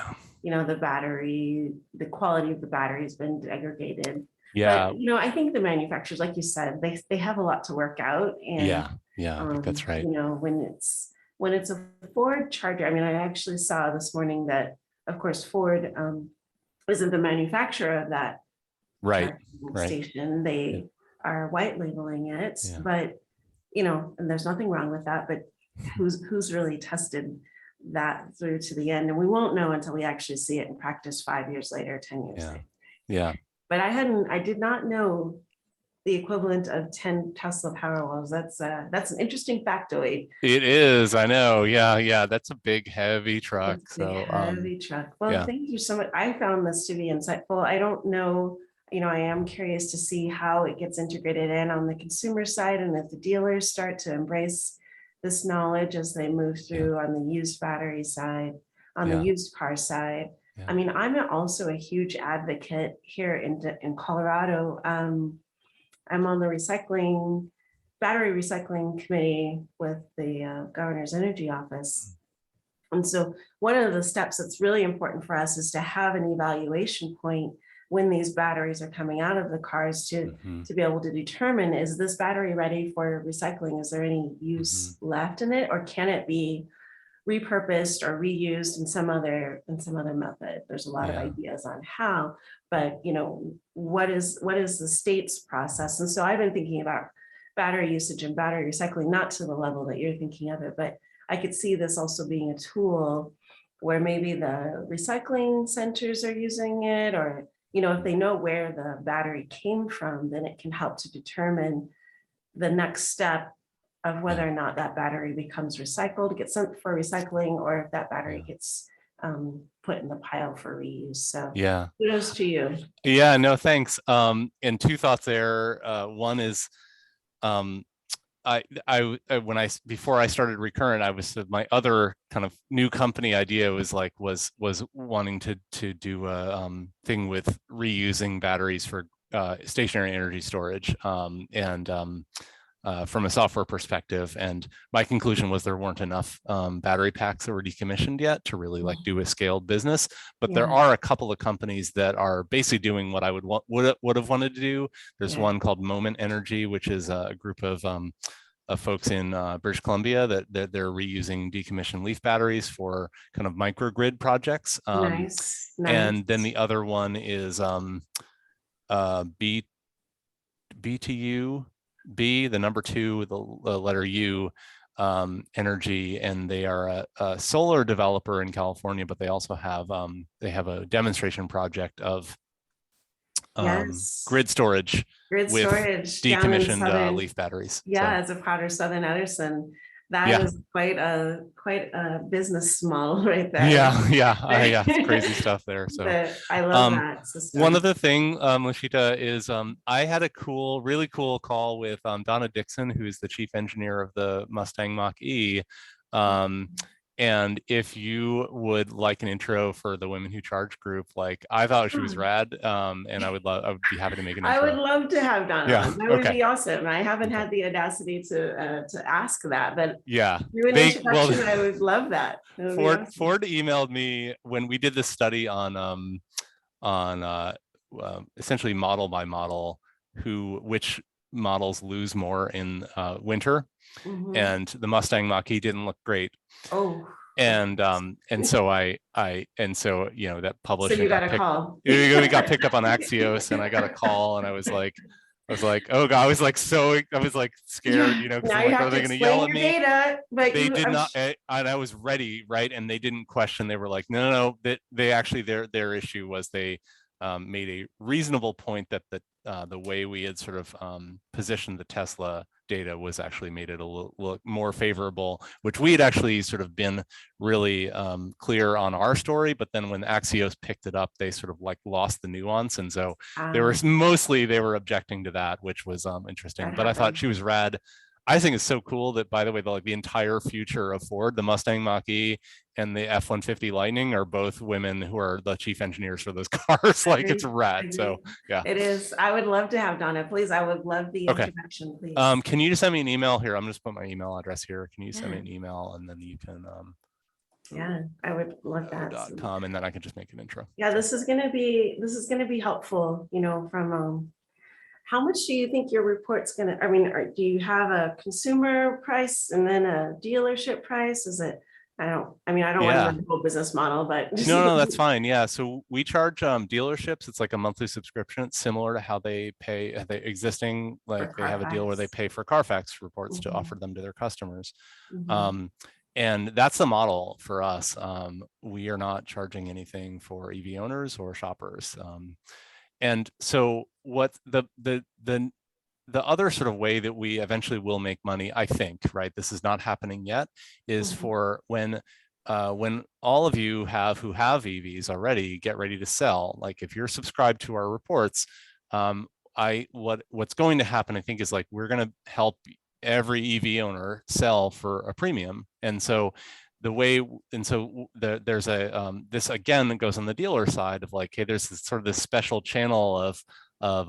the quality of the battery has been degraded. Yeah. But, I think the manufacturers, like you said, they have a lot to work out. And, I think that's right. When it's a Ford charger, I mean, I actually saw this morning that, of course, Ford isn't the manufacturer of that station. They are white labeling it, but and there's nothing wrong with that, but who's really tested that through to the end? And we won't know until we actually see it in practice 5 years later, 10 years later. Yeah. But I did not know the equivalent of 10 Tesla Powerwalls. That's an interesting factoid. It is, I know. Yeah. That's a big, heavy truck. Heavy truck. Well, thank you so much. I found this to be insightful. I don't know, I am curious to see how it gets integrated in on the consumer side, and if the dealers start to embrace this knowledge as they move through on the used battery side, on the used car side. I mean, I'm also a huge advocate here in Colorado. I'm on the battery recycling committee with the governor's energy office. And so one of the steps that's really important for us is to have an evaluation point when these batteries are coming out of the cars to be able to determine, is this battery ready for recycling? Is there any use left in it, or can it be repurposed or reused in some other method? There's a lot of ideas on how, but you know, what is the state's process? And so I've been thinking about battery usage and battery recycling, not to the level that you're thinking of it, but I could see this also being a tool where maybe the recycling centers are using it, or, you know, if they know where the battery came from, then it can help to determine the next step of whether or not that battery becomes recycled, gets sent for recycling, or if that battery gets put in the pile for reuse. So kudos to you. Yeah, no, thanks. And two thoughts there. One is, before I started Recurrent, I was my other kind of new company idea was wanting to do a thing with reusing batteries for stationary energy storage, from a software perspective. And my conclusion was there weren't enough battery packs that were decommissioned yet to really like do a scaled business. But there are a couple of companies that are basically doing what I would have wanted to do. There's one called Moment Energy, which is a group of folks in British Columbia that they're reusing decommissioned leaf batteries for kind of microgrid projects. Nice. And then the other one is BTU. B, the number 2, the letter U, Energy, and they are a solar developer in California, but they also have a demonstration project of grid storage with decommissioned leaf batteries. As a part of Southern Andersen. That is quite a business model right there. It's crazy stuff there. So I love that system. One other thing, LaSheita, is I had a really cool call with Donna Dixon, who is the chief engineer of the Mustang Mach E. And if you would like an intro for the Women Who Charge group, like I thought she was rad, and I would be happy to make an intro. I would love to have Donna on. That would be awesome. I haven't had the audacity to ask that, but through an introduction, I would love that. Ford emailed me when we did this study on essentially model by model which models lose more in winter. And the Mustang Mach E didn't look great. And so you know, that publishing. So you got a call. We got picked up on Axios, and I got a call, and I was like, oh God, I was like scared, you know, now you have are they to going to yell at me? Data, but they did not, and I was ready, right? And they didn't question. They were like, no. They actually their issue was they made a reasonable point that the way we had sort of positioned the Tesla data was actually made it a little more favorable, which we had actually sort of been really clear on our story. But then when Axios picked it up, they sort of like lost the nuance. And so they were objecting to that, which was interesting. But I thought she was rad. I think it's so cool that, by the way, the entire future of Ford, the Mustang Mach E and the F-150 Lightning, are both women who are the chief engineers for those cars. It's rad. So yeah, it is. I would love to have Donna. Please, I would love the introduction. Please. Can you just send me an email here? I'm just put my email address here. Can you send me an email, and then you can I would love that. .com, and then I can just make an intro. Yeah, this is gonna be helpful. You know, from how much do you think your report's gonna? I mean, do you have a consumer price and then a dealership price? Is it? I don't want to run the whole business model, but no, that's fine. Yeah, so we charge dealerships. It's like a monthly subscription. It's similar to how they pay the existing. Like they have a deal where they pay for Carfax reports to offer them to their customers. And that's the model for us. We are not charging anything for EV owners or shoppers. And so what the other sort of way that we eventually will make money, I think, right, this is not happening yet, is for when all of you who have EVs already get ready to sell. Like if you're subscribed to our reports, what's going to happen, I think, is like we're going to help every EV owner sell for a premium. And so there's this again that goes on the dealer side of like, hey, there's this sort of this special channel of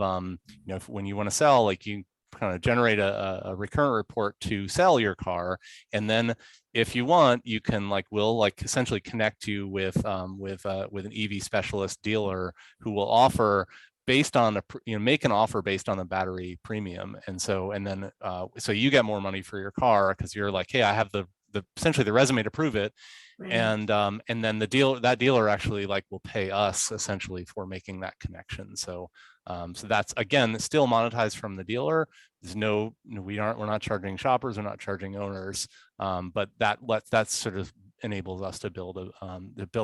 when you want to sell, like you kind of generate a recurrent report to sell your car. And then if you want, you can we'll essentially connect you with an EV specialist dealer who will offer based on make an offer based on the battery premium. And so you get more money for your car because you're like, hey, I have the essentially the resume to prove it. Right. And then that dealer actually will pay us essentially for making that connection. So that's, again, still monetized from the dealer. There's we're not charging shoppers, we're not charging owners, but that sort of enables us to build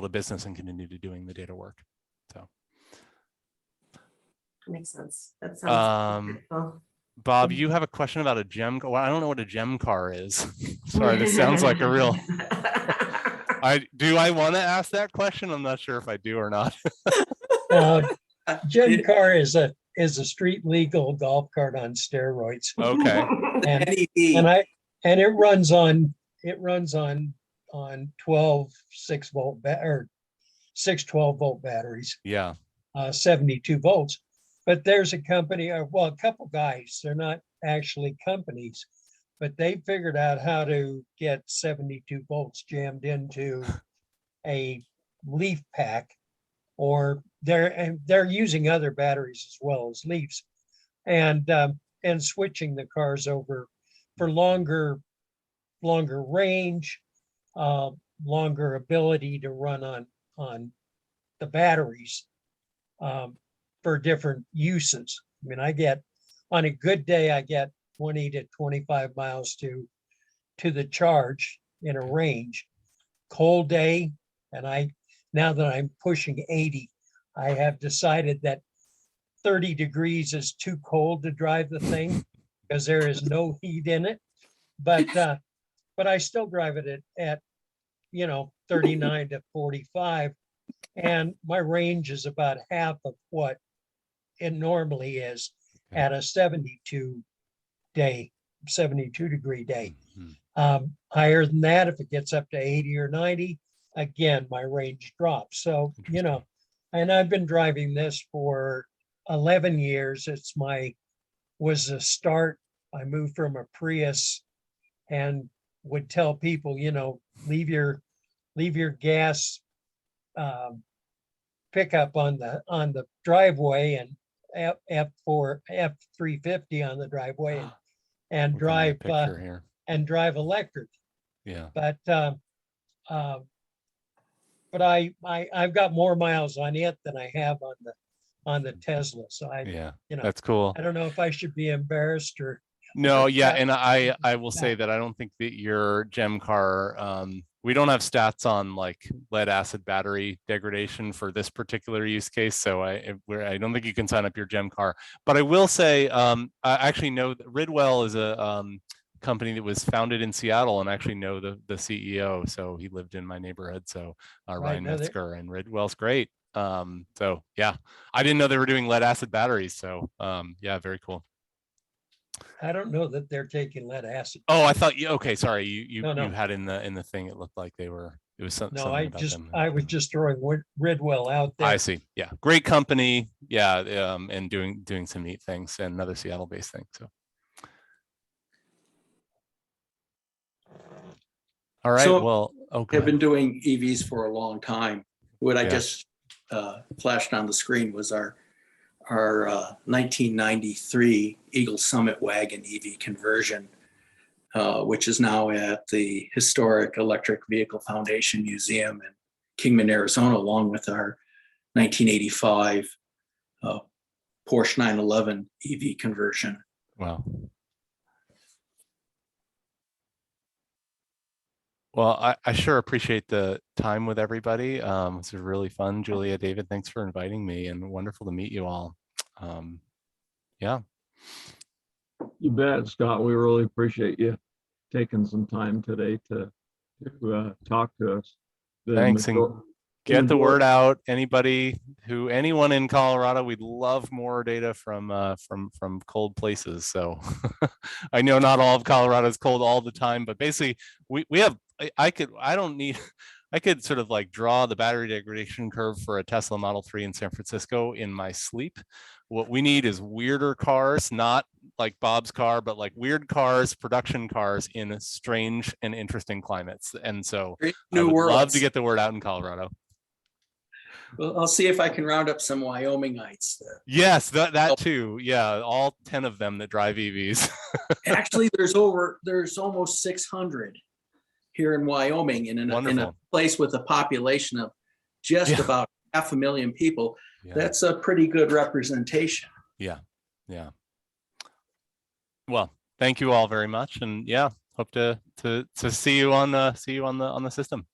a business and continue to doing the data work. So makes sense. That sounds wonderful. Bob, you have a question about a gem. Well, I don't know what a gem car is. Sorry, this sounds like a real. I want to ask that question? I'm not sure if I do or not. Gem car is a street legal golf cart on steroids. Okay. And it runs on 12 6-volt or 6 12-volt batteries. Yeah. 72 volts. But there's a company, a couple guys, they're not actually companies, but they figured out how to get 72 volts jammed into a leaf pack, or they're using other batteries as well as leaves, and switching the cars over for longer range, longer ability to run on the batteries. For different uses. I mean, on a good day, I get 20 to 25 miles to the charge in a range. Cold day, and now that I'm pushing 80, I have decided that 30 degrees is too cold to drive the thing because there is no heat in it. But I still drive it at 39 to 45, and my range is about half of what it normally is at a 72 degree day. Higher than that, if it gets up to 80 or 90, again, my range drops. So, and I've been driving this for 11 years. Was a start. I moved from a Prius and would tell people, leave your gas pickup on the driveway and F350 on the driveway and drive electric. Yeah. But I've got more miles on it than I have on the Tesla. So that's cool. I don't know if I should be embarrassed or. No, yeah, and I will say that I don't think that your gem car, we don't have stats on lead acid battery degradation for this particular use case, so I don't think you can sign up your gem car. But I will say, I actually know that Ridwell is a company that was founded in Seattle, and actually know the CEO, so he lived in my neighborhood. So Ryan Metzger, and Ridwell's great. So yeah, I didn't know they were doing lead acid batteries. So yeah, very cool. I don't know that they're taking lead acid. Oh, I thought you. Okay, sorry. You No. you had in the thing. It looked like they were. It was something. No, about them. I was just throwing Ridwell out there. I see. Yeah, great company. Yeah, and doing some neat things, and another Seattle-based thing. So. All right. So, well, okay. I've been doing EVs for a long time. What I just flashed on the screen was our 1993 Eagle Summit wagon EV conversion, which is now at the Historic Electric Vehicle Foundation Museum in Kingman, Arizona, along with our 1985 Porsche 911 EV conversion. Wow. Well, I sure appreciate the time with everybody. This was really fun. Julia, David, thanks for inviting me, and wonderful to meet you all. Yeah. You bet, Scott. We really appreciate you taking some time today to talk to us. Thanks, and get the word out. Anyone in Colorado, we'd love more data from cold places. So I know not all of Colorado is cold all the time, but basically we have. I could sort of draw the battery degradation curve for a Tesla Model 3 in San Francisco in my sleep. what we need is weirder cars, not like Bob's car, but like weird cars, production cars in strange and interesting climates. And so I New would love worlds. to get the word out in Colorado. Well, I'll see if I can round up some Wyomingites. Yes, that too. Yeah, all 10 of them that drive EVs. Actually, there's almost 600 here in Wyoming, in a Wonderful. place with a population of just about 500,000 people. Yeah. That's a pretty good representation. Yeah. Well, thank you all very much, and yeah, hope to see you on the system.